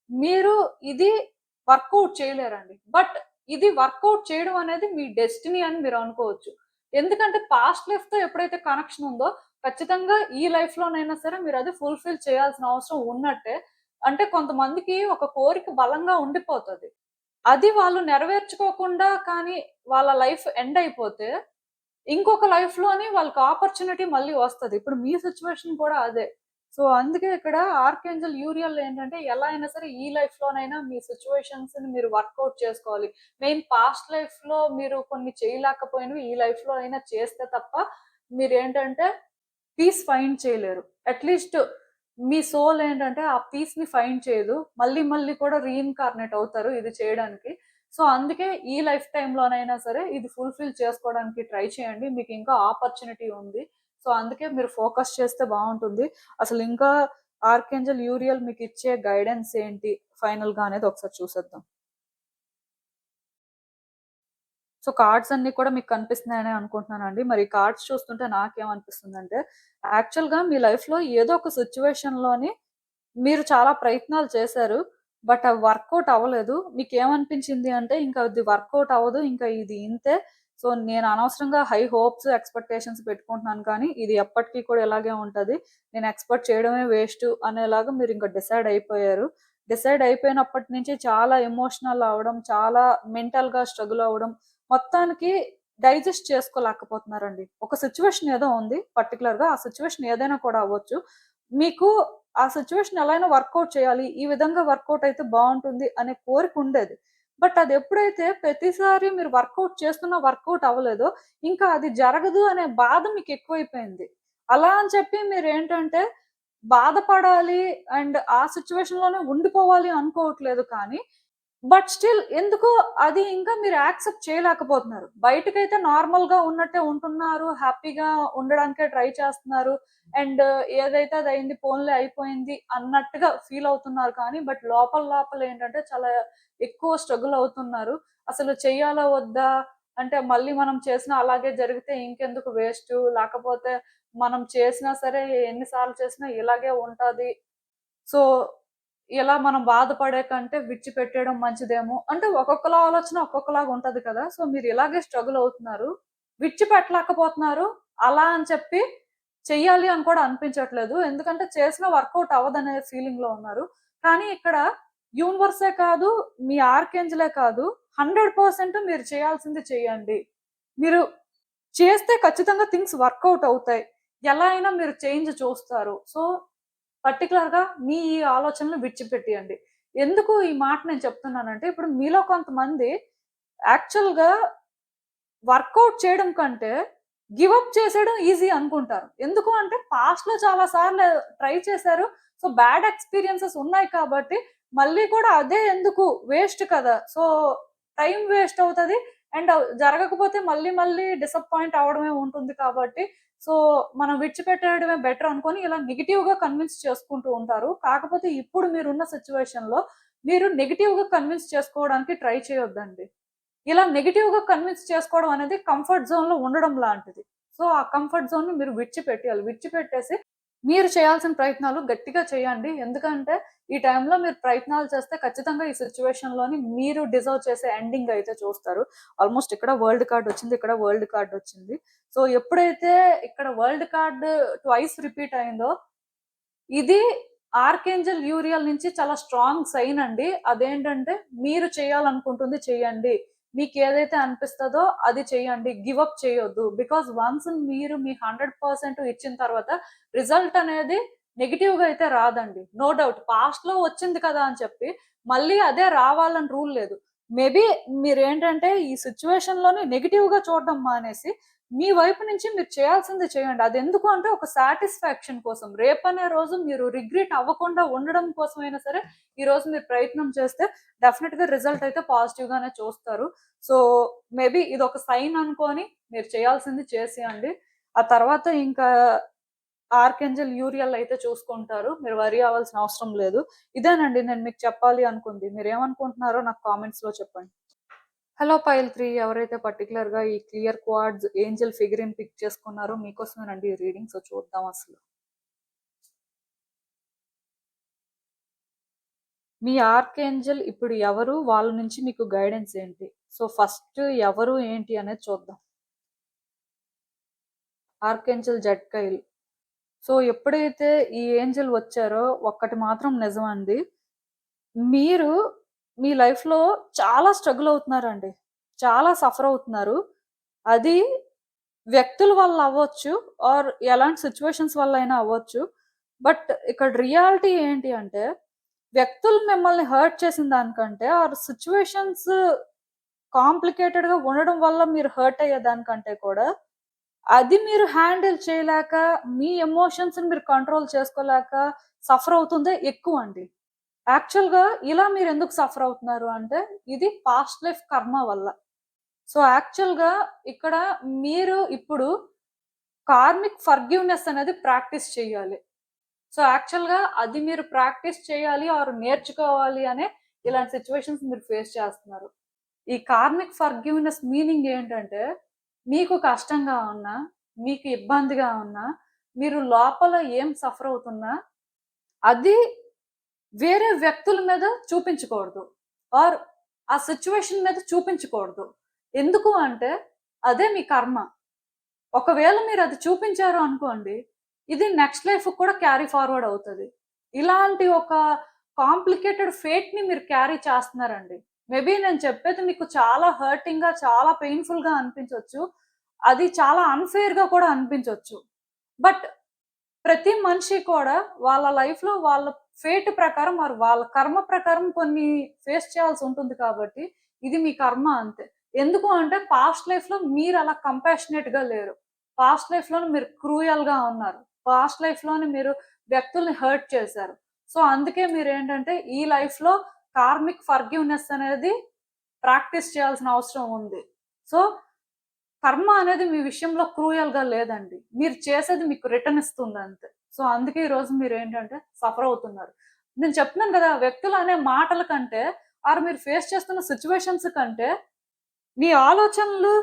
మీరు ఇది వర్కౌట్ చేయలేరండి. బట్ ఇది వర్కౌట్ చేయడం అనేది మీ డెస్టినీ అని మీరు అనుకోవచ్చు. ఎందుకంటే పాస్ట్ లైఫ్‌తో ఎప్పుడైతే కనెక్షన్ ఉందో ఖచ్చితంగా ఈ లైఫ్‌లోనైనా సరే మీరది ఫుల్‌ఫిల్ చేయాల్సిన అవసరం ఉన్నట్టే. అంటే కొంతమందికి ఒక కోరిక బలంగా ఉండిపోతది. అది వాళ్ళు నెరవేర్చుకోకుండా కానీ వాళ్ళ లైఫ్ ఎండ్ అయిపోతే, ఇంకొక లైఫ్‌లోని వాళ్ళకి ఆపర్చునిటీ మళ్ళీ వస్తది. ఇప్పుడు మీ సిట్యుయేషన్ కూడా అదే. సో, అందుకే ఇక్కడ ఆర్కేంజెల్ యూరియల్ ఏంటంటే ఎలా అయినా సరే ఈ లైఫ్‌లోనైనా మీ సిట్యుయేషన్స్‌ని మీరు వర్కౌట్ చేసుకోవాలి. మెయిన్ పాస్ట్ లైఫ్‌లో మీరు కొన్ని చేయలేకపోయినవి ఈ లైఫ్‌లో అయినా చేస్తే తప్ప మీరేంటంటే పీస్ ఫైండ్ చేయలేరు. అట్‌లీస్ట్ మీ సోల్ ఏంటంటే ఆ పీస్‌ని ఫైండ్ చేయదు. మళ్ళీ మళ్ళీ కూడా రీఇన్‌కార్నేట్ అవుతారు ఇది చేయడానికి. సో, అందుకే ఈ లైఫ్ టైమ్‌లోనైనా సరే ఇది ఫుల్‌ఫిల్ చేసుకోవడానికి ట్రై చేయండి. మీకింకా ఆపర్చునిటీ ఉంది. సో, అందుకే మీరు ఫోకస్ చేస్తే బావుంటుంది. అసలింకా ఆర్కేంజెల్ యూరియల్ మీకిచ్చే గైడెన్స్ ఏంటి ఫైనల్‌గా అనేది ఒకసారి చూసేద్దాం. సో, కార్డ్స్ అన్నీ కూడా మీకు కనిపిస్తున్నాయనే అనుకుంటున్నానండి. మరి కార్డ్స్ చూస్తుంటే నాకేమనిపిస్తుందంటే, యాక్చువల్‌గా మీ లైఫ్‌లో ఏదో ఒక సిట్యుయేషన్‌లోని మీరు చాలా ప్రయత్నాలు చేశారు. బట్ అవి వర్కౌట్ అవ్వలేదు. మీకేమనిపించింది అంటే, ఇంకా ఇది వర్కౌట్ అవ్వదు. ఇంకా ఇది ఇంతే. సో, నేను అనవసరంగా హై హోప్స్, ఎక్స్‌పెక్టేషన్స్ పెట్టుకుంటున్నాను కానీ, ఇది ఎప్పటికి కూడా ఇలాగే ఉంటది. నేను ఎక్స్‌పెక్ట్ చేయడమే వేస్టు అనేలాగా మీరింక డిసైడ్ అయిపోయారు. డిసైడ్ అయిపోయినప్పటి నుంచి చాలా ఎమోషనల్ అవ్వడం, చాలా మెంటల్‌గా స్ట్రగుల్ అవ్వడం, మొత్తానికి డైజెస్ట్ చేసుకోలేకపోతున్నారండి. ఒక సిట్యుయేషన్ ఏదో ఉంది పర్టిక్యులర్‌గా. ఆ సిట్యుయేషన్ ఏదైనా కూడా అవ్వచ్చు. మీకు ఆ సిట్యుయేషన్ ఎలా అయినా వర్కౌట్ చేయాలి. ఈ విధంగా వర్కౌట్ అయితే బావుంటుంది అనే కోరికుండేది. బట్ అదెప్పుడైతే ప్రతిసారి మీరు వర్కౌట్ చేస్తున్నా వర్కౌట్ అవ్వలేదో, ఇంకా అది జరగదు అనే బాధ మీకెక్కువైపోయింది. అలా అని చెప్పి మీరేంటంటే బాధపడాలి అండ్ ఆ సిట్యుయేషన్‌లోనే ఉండిపోవాలి అనుకోవట్లేదు కానీ, బట్ స్టిల్ ఎందుకో అది ఇంకా మీరు యాక్సెప్ట్ చేయలేకపోతున్నారు. బయటకైతే నార్మల్‌గా ఉన్నట్టే ఉంటున్నారు. హ్యాపీగా ఉండడానికే ట్రై చేస్తున్నారు. అండ్ ఏదైతే అదయింది పోన్లే అయిపోయింది అన్నట్టుగా ఫీల్ అవుతున్నారు కానీ, బట్ లోపల లోపల ఏంటంటే చాలా ఎక్కువ స్ట్రగుల్ అవుతున్నారు. అసలు చెయ్యాలా వద్దా? అంటే మళ్ళీ మనం చేసినా అలాగే జరిగితే ఇంకెందుకు వేస్టు. లేకపోతే మనం చేసినా సరే ఎన్ని సార్లు చేసినా ఇలాగే ఉంటది. సో, ఇలా మనం బాధపడే కంటే విడిచిపెట్టేయడం మంచిదేమో. అంటే ఒక్కొక్కల ఆలోచన ఒక్కొక్కలాగా ఉంటది కదా! సో, మీరు ఇలాగే స్ట్రగుల్ అవుతున్నారు. విడిచిపెట్టలేకపోతున్నారు. అలా అని చెప్పి చెయ్యాలి అని కూడా అనిపించట్లేదు. ఎందుకంటే చేసినా వర్కౌట్ అవ్వదనే ఫీలింగ్‌లో ఉన్నారు. కానీ ఇక్కడ యూనివర్సే కాదు, మీ ఆర్కేంజెలే కాదు, 100% మీరు చేయాల్సింది చేయండి. మీరు చేస్తే ఖచ్చితంగా థింగ్స్ వర్కౌట్ అవుతాయి. ఎలా అయినా మీరు చేంజ్ చూస్తారు. సో, పర్టిక్యులర్‌గా మీ ఈ ఆలోచనలు విడిచిపెట్టియండి. ఎందుకు ఈ మాట నేను చెప్తున్నానంటే, ఇప్పుడు మీలో కొంతమంది యాక్చువల్‌గా వర్కౌట్ చేయడం కంటే, గివ్ అప్ చేసేయడం ఈజీ అనుకుంటారు. ఎందుకు అంటే పాస్ట్‌లో చాలా సార్లు ట్రై చేశారు. సో, బ్యాడ్ ఎక్స్‌పీరియన్సెస్ ఉన్నాయి కాబట్టి, మళ్ళీ కూడా అదే ఎందుకు వేస్ట్ కదా! సో, టైమ్ వేస్ట్ అవుతది. అండ్ జరగకపోతే మళ్ళీ మళ్ళీ డిసప్పాయింట్ అవ్వడమే ఉంటుంది కాబట్టి, సో, మనం విడిచిపెట్టేయడమే బెటర్ అనుకోని ఇలా నెగెటివ్‌గా కన్విన్స్ చేసుకుంటూ ఉంటారు. కాకపోతే ఇప్పుడు మీరున్న సిట్యుయేషన్‌లో మీరు నెగెటివ్‌గా కన్విన్స్ చేసుకోవడానికి ట్రై చేయొద్దండి. ఇలా నెగెటివ్‌గా కన్విన్స్ చేసుకోవడం అనేది కంఫర్ట్ జోన్‌లో ఉండడం లాంటిది. సో, ఆ కంఫర్ట్ జోన్‌ని మీరు విడిచిపెట్టేయాలి. విడిచిపెట్టేసి మీరు చేయాల్సిన ప్రయత్నాలు గట్టిగా చేయండి. ఎందుకంటే ఈ టైంలో మీరు ప్రయత్నాలు చేస్తే ఖచ్చితంగా ఈ సిట్యుయేషన్‌లోని మీరు డిజర్వ్ చేసే ఎండింగ్ అయితే చూస్తారు. ఆల్‌మోస్ట్ ఇక్కడ వరల్డ్ కార్డ్ వచ్చింది. ఇక్కడ వరల్డ్ కార్డ్ వచ్చింది. సో, ఎప్పుడైతే ఇక్కడ వరల్డ్ కార్డ్ ట్వైస్ రిపీట్ అయిందో ఇది ఆర్కేంజెల్ యూరియల్ నుంచి చాలా స్ట్రాంగ్ సైన్ అండి. అదేంటంటే మీరు చేయాలనుకుంటుంది చేయండి. మీకేదైతే అనిపిస్తదో అది చేయండి. గివ్ అప్ చేయొద్దు. బికాజ్ వన్స్ మీరు మీ 100% ఇచ్చిన తర్వాత రిజల్ట్ అనేది నెగెటివ్‌గా అయితే రాదండి. No doubt. పాస్ట్‌లో వచ్చింది కదా అని చెప్పి మళ్ళీ అదే రావాలని రూల్ లేదు. మేబీ మీరేంటంటే ఈ సిట్యుయేషన్‌లోని నెగెటివ్‌గా చూడడం మానేసి మీ వైపు నుంచి మీరు చేయాల్సింది చేయండి. అదెందుకు అంటే ఒక సాటిస్ఫాక్షన్ కోసం. రేపనే రోజు మీరు రిగ్రెట్ అవ్వకుండా ఉండడం కోసమైనా సరే, ఈరోజు మీరు ప్రయత్నం చేస్తే డెఫినిట్‌గా రిజల్ట్ అయితే పాజిటివ్ గానే చూస్తారు. సో, మేబీ ఇదొక సైన్ అనుకోని మీరు చేయాల్సింది చేసేయండి. ఆ తర్వాత ఇంకా ఆర్కేంజెల్ యూరియల్ అయితే చూసుకుంటారు. మీరు వర్రీ అవ్వాల్సిన అవసరం లేదు. ఇదేనండి నేను మీకు చెప్పాలి అనుకుంది. మీరేమనుకుంటున్నారో నాకు కామెంట్స్‌లో చెప్పండి. హలో పైల్ 3 ఎవరైతే పర్టిక్యులర్‌గా ఈ clear quartz angel figurine pick చేసుకున్నారో మీకోసమేనండి ఈ రీడింగ్. సో చూద్దాం అసలు. మీ ఆర్కేంజెల్ ఇప్పుడు ఎవరు? వాళ్ళ నుంచి మీకు గైడెన్స్ ఏంటి? సో ఫస్ట్ ఎవరు ఏంటి అనేది చూద్దాం. ఆర్కేంజెల్ జడ్కైల్. సో ఎప్పుడైతే ఈ ఏంజెల్ వచ్చారో ఒక్కటి మాత్రం నిజమండి. మీరు మీ లైఫ్‌లో చాలా స్ట్రగుల్ అవుతున్నారండి. చాలా సఫర్ అవుతున్నారు. అది వ్యక్తుల వల్ల అవ్వచ్చు ఆర్ ఎలాంటి సిట్యుయేషన్స్ వల్ల అయినా అవ్వచ్చు. బట్ ఇక్కడ రియాలిటీ ఏంటి అంటే, వ్యక్తులు మిమ్మల్ని హర్ట్ చేసిన దానికంటే ఆర్ సిట్యుయేషన్స్ కాంప్లికేటెడ్‌గా ఉండడం వల్ల మీరు హర్ట్ అయ్యే దానికంటే కూడా, అది మీరు హ్యాండిల్ చేయలేక, మీ ఎమోషన్స్‌ని మీరు కంట్రోల్ చేసుకోలేక సఫర్ అవుతుందే ఎక్కువండి. యాక్చువల్‌గా ఇలా మీరెందుకు సఫర్ అవుతున్నారు అంటే, ఇది పాస్ట్ లైఫ్ కర్మ వల్ల. సో, యాక్చువల్‌గా ఇక్కడ మీరు ఇప్పుడు కార్మిక్ ఫర్‌గివ్‌నెస్ అనేది ప్రాక్టీస్ చేయాలి. సో, యాక్చువల్‌గా అది మీరు ప్రాక్టీస్ చేయాలి ఆర్ నేర్చుకోవాలి అనే ఇలాంటి సిట్యుయేషన్స్ మీరు ఫేస్ చేస్తున్నారు. ఈ కార్మిక్ ఫర్‌గివ్‌నెస్ మీనింగ్ ఏంటంటే, మీకు కష్టంగా ఉన్నా, మీకు ఇబ్బందిగా ఉన్నా, మీరు లోపల ఏం సఫర్ అవుతున్నా, అది వేరే వ్యక్తుల మీద చూపించకూడదు. ఆర్ ఆ సిట్యుయేషన్ మీద చూపించకూడదు. ఎందుకు అంటే, అదే మీ కర్మ. ఒకవేళ మీరది చూపించారు అనుకోండి, ఇది నెక్స్ట్ లైఫ్‌కి కూడా క్యారీ ఫార్వర్డ్ అవుతది. ఇలాంటి ఒక కాంప్లికేటెడ్ ఫేట్‌ని మీరు క్యారీ చేస్తున్నారండి. మేబీ నేను చెప్పేది మీకు చాలా హర్టింగ్‌గా, చాలా పెయిన్‌ఫుల్‌గా అనిపించొచ్చు. అది చాలా అన్‌ఫెయిర్‌గా కూడా అనిపించొచ్చు. బట్ ప్రతి మనిషి కూడా వాళ్ళ లైఫ్‌లో వాళ్ళ ఫేట్ ప్రకారం మరి వాళ్ళ కర్మ ప్రకారం కొన్ని ఫేస్ చేయాల్సి ఉంటుంది కాబట్టి, ఇది మీ కర్మ అంతే. ఎందుకు అంటే పాస్ట్ లైఫ్‌లో మీరలా కంపాషనేట్‌గా లేరు. పాస్ట్ లైఫ్‌లోనే మీరు క్రూయల్‌గా ఉన్నారు. పాస్ట్ లైఫ్‌లోనే మీరు వ్యక్తుల్ని హర్ట్ చేశారు. సో, అందుకే మీరేంటంటే ఈ లైఫ్‌లో కార్మిక్ ఫర్గివ్నెస్ అనేది ప్రాక్టీస్ చేయాల్సిన అవసరం ఉంది. సో కర్మ అనేది మీ విషయంలో క్రూయల్ గా లేదండి. మీరు చేసేది మీకు రిటర్న్ ఇస్తుంది అంతే. సో అందుకే ఈ రోజు మీరు ఏంటంటే సఫర్ అవుతున్నారు. నేను చెప్తున్నాను కదా, వ్యక్తులు అనే మాటల కంటే ఆర్ మీరు ఫేస్ చేస్తున్న సిచ్యువేషన్స్ కంటే మీ ఆలోచనలు,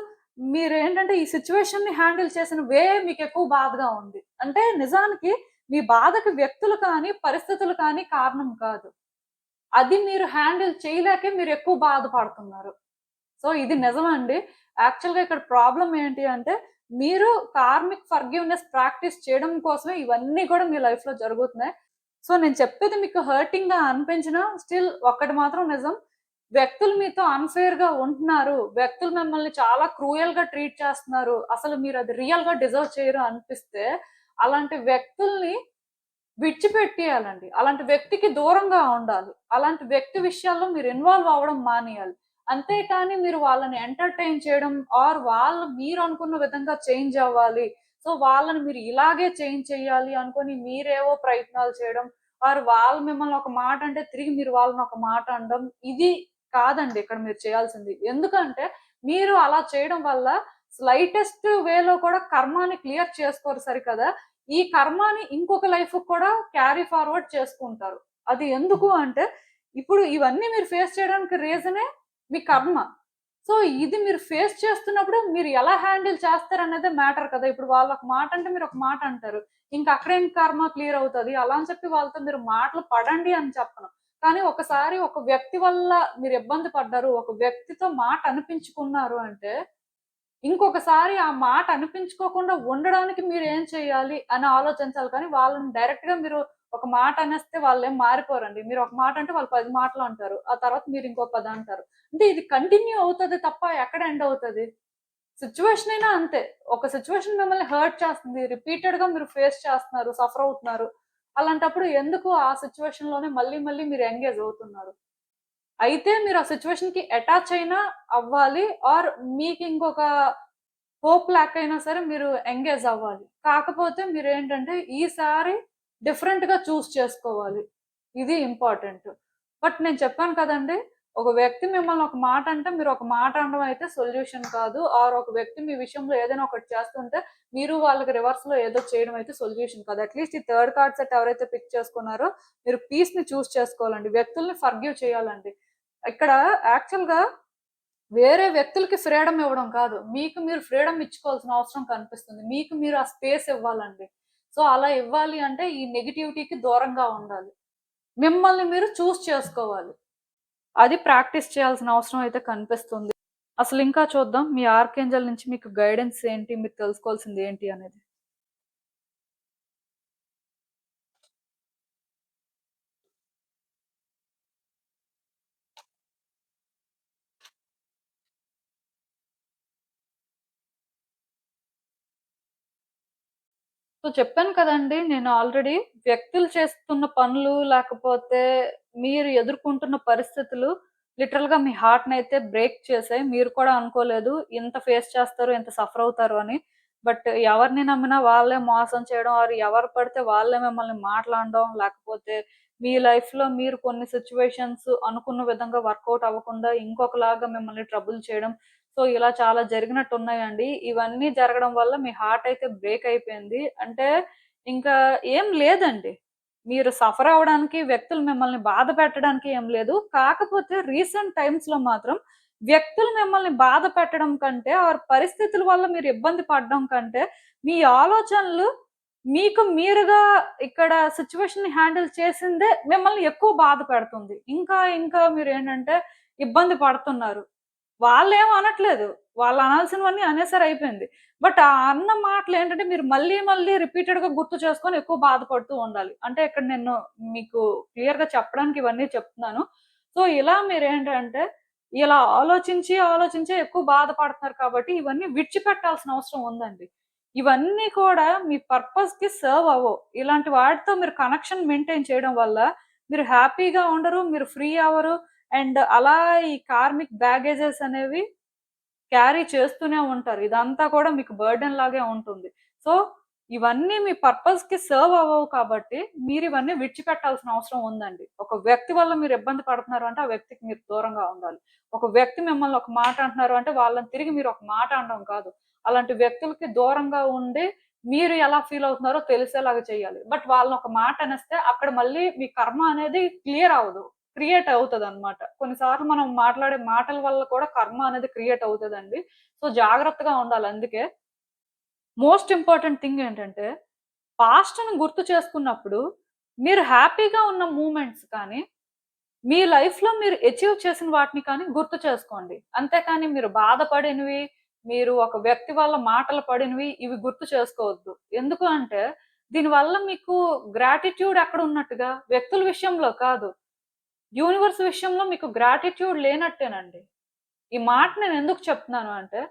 మీరేంటంటే ఈ సిచ్యువేషన్ ని హ్యాండిల్ చేసిన వే మీకు ఎక్కువ బాధగా ఉంది. అంటే నిజానికి మీ బాధకి వ్యక్తులు కానీ పరిస్థితులు కానీ కారణం కాదు. అది మీరు హ్యాండిల్ చేయలేకే మీరు ఎక్కువ బాధపడుతున్నారు. సో ఇది నిజమండి. యాక్చువల్‌గా ఇక్కడ ప్రాబ్లమ్ ఏంటి అంటే, మీరు కార్మిక్ ఫర్‌గివ్‌నెస్ ప్రాక్టీస్ చేయడం కోసమే ఇవన్నీ కూడా మీ లైఫ్‌లో జరుగుతున్నాయి. సో నేను చెప్పేది మీకు హర్టింగ్‌గా అనిపించినా స్టిల్ ఒక్కటి మాత్రం నిజం. వ్యక్తులు మీతో అన్‌ఫెయిర్‌గా ఉంటున్నారు. వ్యక్తులు మిమ్మల్ని చాలా క్రూయల్‌గా ట్రీట్ చేస్తున్నారు. అసలు మీరు అది రియల్‌గా డిజర్వ్ చేయరు అనిపిస్తే, అలాంటి వ్యక్తుల్ని విడిచిపెట్టేయాలండి. అలాంటి వ్యక్తికి దూరంగా ఉండాలి. అలాంటి వ్యక్తి విషయాల్లో మీరు ఇన్వాల్వ్ అవ్వడం మానేయాలి. అంతేకాని మీరు వాళ్ళని ఎంటర్‌టైన్ చేయడం ఆర్ వాళ్ళు మీరనుకున్న విధంగా చేంజ్ అవ్వాలి. సో, వాళ్ళని మీరు ఇలాగే చేంజ్ చేయాలి అనుకోని మీరేవో ప్రయత్నాలు చేయడం ఆర్ వాళ్ళు మిమ్మల్ని ఒక మాట అంటే తిరిగి మీరు వాళ్ళని ఒక మాట అనడం. ఇది కాదండి ఇక్కడ మీరు చేయాల్సింది. ఎందుకంటే మీరు అలా చేయడం వల్ల స్లైటెస్ట్ వేలో కూడా కర్మాని క్లియర్ చేసుకోరు సరికదా! ఈ కర్మాని ఇంకొక లైఫ్‌కి కూడా క్యారీ ఫార్వర్డ్ చేసుకుంటారు. అది ఎందుకు అంటే, ఇప్పుడు ఇవన్నీ మీరు ఫేస్ చేయడానికి రీజనే మీ కర్మ. సో, ఇది మీరు ఫేస్ చేస్తున్నప్పుడు మీరు ఎలా హ్యాండిల్ చేస్తారనేదే మ్యాటర్ కదా! ఇప్పుడు వాళ్ళొక మాట అంటే మీరొక మాట అంటారు. ఇంక అక్కడేం కర్మ క్లియర్ అవుతది. అలా అని చెప్పి వాళ్ళతో మీరు మాటలు పడండి అని చెప్పను. కానీ ఒకసారి ఒక వ్యక్తి వల్ల మీరు ఇబ్బంది పడ్డారు. ఒక వ్యక్తితో మాట అనిపించుకున్నారు అంటే ఇంకొకసారి ఆ మాట అనిపించుకోకుండా ఉండడానికి మీరేం చేయాలి అని ఆలోచించాలి కానీ, వాళ్ళని డైరెక్ట్‌గా మీరు ఒక మాట అనేస్తే వాళ్ళేం మారిపోరండి. మీరు ఒక మాట అంటే వాళ్ళు 10 మాటలు అంటారు. ఆ తర్వాత మీరు ఇంకో 10 అంటారు. అంటే ఇది కంటిన్యూ అవుతది తప్ప ఎక్కడ ఎండ్ అవుతది? సిట్యుయేషన్ అయినా అంతే. ఒక సిట్యుయేషన్ మిమ్మల్ని హర్ట్ చేస్తుంది. రిపీటెడ్‌గా మీరు ఫేస్ చేస్తున్నారు, సఫర్ అవుతున్నారు. అలాంటప్పుడు ఎందుకు ఆ సిట్యుయేషన్‌లోనే మళ్ళీ మళ్ళీ మీరు ఎంగేజ్ అవుతున్నారు? అయితే మీరు ఆ సిట్యుయేషన్‌కి అటాచ్ అయినా అవ్వాలి. ఆర్ మీకింకొక హోప్ లేకైనా సరే మీరు ఎంగేజ్ అవ్వాలి. కాకపోతే మీరేంటంటే ఈసారి డిఫరెంట్‌గా చేసుకోవాలి. ఇది ఇంపార్టెంట్. బట్ నేను చెప్పాను కదండీ! ఒక వ్యక్తి మిమ్మల్ని ఒక మాట అంటే మీరు ఒక మాట అనడం అయితే సొల్యూషన్ కాదు. ఆర్ ఒక వ్యక్తి మీ విషయంలో ఏదైనా ఒకటి చేస్తుంటే మీరు వాళ్ళకి రివర్స్‌లో ఏదో చేయడం అయితే సొల్యూషన్ కాదు. అట్‌లీస్ట్ ఈ థర్డ్ కార్డ్ సెట్ ఎవరైతే పిక్ చేసుకున్నారో మీరు పీస్‌ని చేసుకోవాలండి. వ్యక్తుల్ని ఫర్‌గివ్ చేయాలండి. ఇక్కడ యాక్చువల్‌గా వేరే వ్యక్తులకి ఫ్రీడమ్ ఇవ్వడం కాదు. మీకు మీరు ఫ్రీడమ్ ఇచ్చుకోవాల్సిన అవసరం కనిపిస్తుంది. మీకు మీరు ఆ స్పేస్ ఇవ్వాలండి. సో, అలా ఇవ్వాలి అంటే ఈ నెగటివిటీకి దూరంగా ఉండాలి. మిమ్మల్ని మీరు చేసుకోవాలి. అది ప్రాక్టీస్ చేయాల్సిన అవసరం అయితే కనిపిస్తుంది. అసలింకా చూద్దాం మీ ఆర్కేంజెల్ నుంచి మీకు గైడెన్స్ ఏంటి? మీరు తెలుసుకోవాల్సింది ఏంటి అనేది. సో, చెప్పాను కదండీ! నేను ఆల్రెడీ వ్యక్తులు చేస్తున్న పనులు, లేకపోతే మీరు ఎదుర్కొంటున్న పరిస్థితులు లిటరల్‌గా మీ హార్ట్‌నయితే బ్రేక్ చేసాయి. మీరు కూడా అనుకోలేదు ఇంత ఫేస్ చేస్తారు, ఇంత సఫర్ అవుతారు అని. బట్ ఎవరిని నమ్మినా వాళ్ళే మోసం చేయడం, ఆర్ ఎవరు పడితే వాళ్ళే మిమ్మల్ని మాట్లాడడం, లేకపోతే మీ లైఫ్‌లో మీరు కొన్ని సిట్యుయేషన్స్ అనుకున్న విధంగా వర్కౌట్ అవ్వకుండా ఇంకొకలాగా మిమ్మల్ని ట్రబుల్ చేయడం. సో, ఇలా చాలా జరిగినట్టున్నాయండి. ఇవన్నీ జరగడం వల్ల మీ హార్ట్ అయితే బ్రేక్ అయిపోయింది. అంటే ఇంకా ఏం లేదండి. మీరు సఫర్ అవ్వడానికి, వ్యక్తులు మిమ్మల్ని బాధ పెట్టడానికి ఏం లేదు. కాకపోతే రీసెంట్ టైమ్స్‌లో మాత్రం వ్యక్తులు మిమ్మల్ని బాధ పెట్టడం కంటే, ఆర్ పరిస్థితుల వల్ల మీరు ఇబ్బంది పడడం కంటే, మీ ఆలోచనలు మీకు మీరుగా ఇక్కడ సిట్యుయేషన్‌ని హ్యాండిల్ చేసిందే మిమ్మల్ని ఎక్కువ బాధ పెడుతుంది. ఇంకా ఇంకా మీరేంటంటే ఇబ్బంది పడుతున్నారు. వాళ్ళేం అనట్లేదు. వాళ్ళు అనాల్సినవన్నీ అనేసారు అయిపోయింది. బట్ ఆ అన్న మాటలేంటంటే మీరు మళ్ళీ మళ్ళీ రిపీటెడ్‌గా గుర్తు చేసుకొని ఎక్కువ బాధపడుతూ ఉండాలి. అంటే ఇక్కడ నేను మీకు క్లియర్‌గా చెప్పడానికి ఇవన్నీ చెప్తున్నాను. సో, ఇలా మీరేంటంటే ఇలా ఆలోచించి, ఆలోచించే ఎక్కువ బాధపడుతున్నారు కాబట్టి ఇవన్నీ విడిచిపెట్టాల్సిన అవసరం ఉందండి. ఇవన్నీ కూడా మీ పర్పస్‌కి సర్వ్ అవ్వవు. ఇలాంటి వాటితో మీరు కనెక్షన్ మెయింటైన్ చేయడం వల్ల మీరు హ్యాపీగా ఉండరు. మీరు ఫ్రీ అవ్వరు. అండ్ అలా ఈ కార్మిక్ బ్యాగేజెస్ అనేవి క్యారీ చేస్తూనే ఉంటారు. ఇదంతా కూడా మీకు బర్డెన్ లాగే ఉంటుంది. సో, ఇవన్నీ మీ పర్పస్ కి సర్వ్ అవ్వవు కాబట్టి మీరు ఇవన్నీ విడిచిపెట్టాల్సిన అవసరం ఉందండి. ఒక వ్యక్తి వల్ల మీరు ఇబ్బంది పడుతున్నారు అంటే ఆ వ్యక్తికి మీరు దూరంగా ఉండాలి. ఒక వ్యక్తి మిమ్మల్ని ఒక మాట అంటున్నారు అంటే వాళ్ళని తిరిగి మీరు ఒక మాట అనడం కాదు. అలాంటి వ్యక్తులకి దూరంగా ఉండి మీరు ఎలా ఫీల్ అవుతున్నారో తెలిసేలాగా చేయాలి. బట్ వాళ్ళని ఒక మాట అనేస్తే అక్కడ మళ్ళీ మీ కర్మ అనేది క్లియర్ అవ్వదు. క్రియేట్ అవుతదనమాట. కొన్నిసార్లు మనం మాట్లాడే మాటల వల్ల కూడా కర్మ అనేది క్రియేట్ అవుతదండి. సో జాగ్రత్తగా ఉండాలి అందుకే. మోస్ట్ ఇంపార్టెంట్ థింగ్ ఏంటంటే, పాస్ట్‌ని గుర్తు చేసుకున్నప్పుడు, మీరు హ్యాపీగా ఉన్న మూమెంట్స్ కానీ, మీ లైఫ్‌లో మీరు అచీవ్ చేసిన వాటిని కానీ గుర్తు చేసుకోండి. అంతేకాని మీరు బాధపడినవి, మీరు ఒక వ్యక్తి వల్ల మాటలు పడినవి, ఇవి గుర్తు చేసుకోవద్దు. ఎందుకు అంటే, దీనివల్ల మీకు గ్రాటిట్యూడ్ ఎక్కడున్నట్టుగా? వ్యక్తుల విషయంలో కాదు. యూనివర్స్ విషయంలో మీకు గ్రాటిట్యూడ్ లేనట్టేనండి. ఈ మాట నేనెందుకు చెప్తున్నాను అంటే,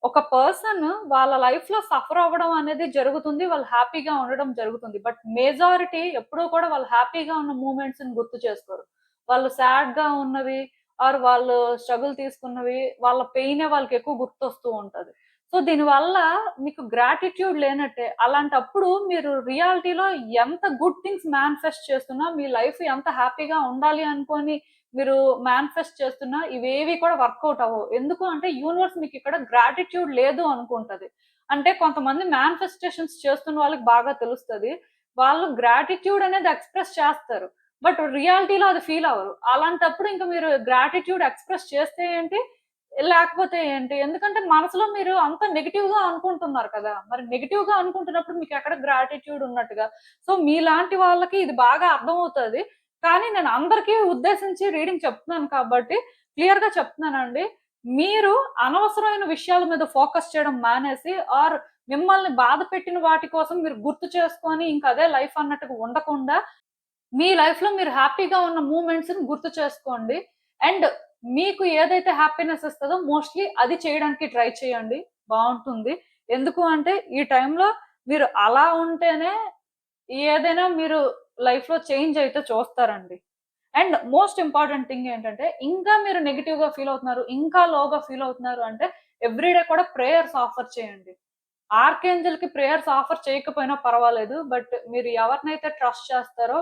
ఒక పర్సన్ వాళ్ళ లైఫ్‌లో సఫర్ అవ్వడం అనేది జరుగుతుంది. వాళ్ళు హ్యాపీగా ఉండడం జరుగుతుంది. బట్ మెజారిటీ ఎప్పుడూ కూడా వాళ్ళు హ్యాపీగా ఉన్న మూమెంట్స్‌ని గుర్తు చేసుకోరు. వాళ్ళు సాడ్‌గా ఉన్నవి ఆర్ వాళ్ళు స్ట్రగుల్ తీసుకున్నవి, వాళ్ళ పెయినే వాళ్ళకెక్కువ గుర్తొస్తూ ఉంటది. సో, దీనివల్ల మీకు గ్రాటిట్యూడ్ లేనట్టే. అలాంటప్పుడు మీరు రియాలిటీలో ఎంత గుడ్ థింగ్స్ మానిఫెస్ట్ చేస్తున్నా, మీ లైఫ్ ఎంత హ్యాపీగా ఉండాలి అనుకోని మీరు మానిఫెస్ట్ చేస్తున్నా ఇవేవి కూడా వర్కౌట్ అవ్వవు. ఎందుకు అంటే యూనివర్స్ మీకిక్కడ గ్రాటిట్యూడ్ లేదు అనుకుంటది. అంటే కొంతమంది మానిఫెస్టేషన్స్ చేస్తున్న వాళ్ళకి బాగా తెలుస్తది. వాళ్ళు గ్రాటిట్యూడ్ అనేది ఎక్స్‌ప్రెస్ చేస్తారు. బట్ రియాలిటీలో అది ఫీల్ అవ్వరు. అలాంటప్పుడు ఇంక మీరు గ్రాటిట్యూడ్ ఎక్స్‌ప్రెస్ చేస్తే ఏంటి? లేకపోతే ఏంటి? ఎందుకంటే మనసులో మీరు అంత నెగెటివ్‌గా అనుకుంటున్నారు కదా! మరి నెగెటివ్‌గా అనుకుంటున్నప్పుడు మీకెక్కడ గ్రాటిట్యూడ్ ఉన్నట్టుగా. సో, మీలాంటి వాళ్ళకి ఇది బాగా అర్థమవుతది. కానీ నేను అందరికీ ఉద్దేశించి రీడింగ్ చెప్తున్నాను కాబట్టి క్లియర్‌గా చెప్తున్నానండి. మీరు అనవసరమైన విషయాల మీద ఫోకస్ చేయడం మానేసి ఆర్ మిమ్మల్ని బాధ పెట్టిన వాటి కోసం మీరు గుర్తు చేసుకొని ఇంక అదే లైఫ్ అన్నట్టుగా ఉండకుండా మీ లైఫ్‌లో మీరు హ్యాపీగా ఉన్న మూమెంట్స్‌ని గుర్తు చేసుకోండి. అండ్ మీకు ఏదైతే హ్యాపీనెస్ ఇస్తదో మోస్ట్‌లీ అది చేయడానికి ట్రై చేయండి. బావుంటుంది. ఎందుకు అంటే ఈ టైంలో మీరు అలా ఉంటేనే ఏదైనా మీరు లైఫ్‌లో చేంజ్ అయితే చూస్తారండి. అండ్ మోస్ట్ ఇంపార్టెంట్ థింగ్ ఏంటంటే ఇంకా మీరు నెగెటివ్‌గా ఫీల్ అవుతున్నారు, ఇంకా లోగా ఫీల్ అవుతున్నారు అంటే ఎవ్రీ డే కూడా ప్రేయర్స్ ఆఫర్ చేయండి. ఆర్కేంజెల్‌కి ప్రేయర్స్ ఆఫర్ చేయకపోయినా పర్వాలేదు. బట్ మీరు ఎవరినైతే ట్రస్ట్ చేస్తారో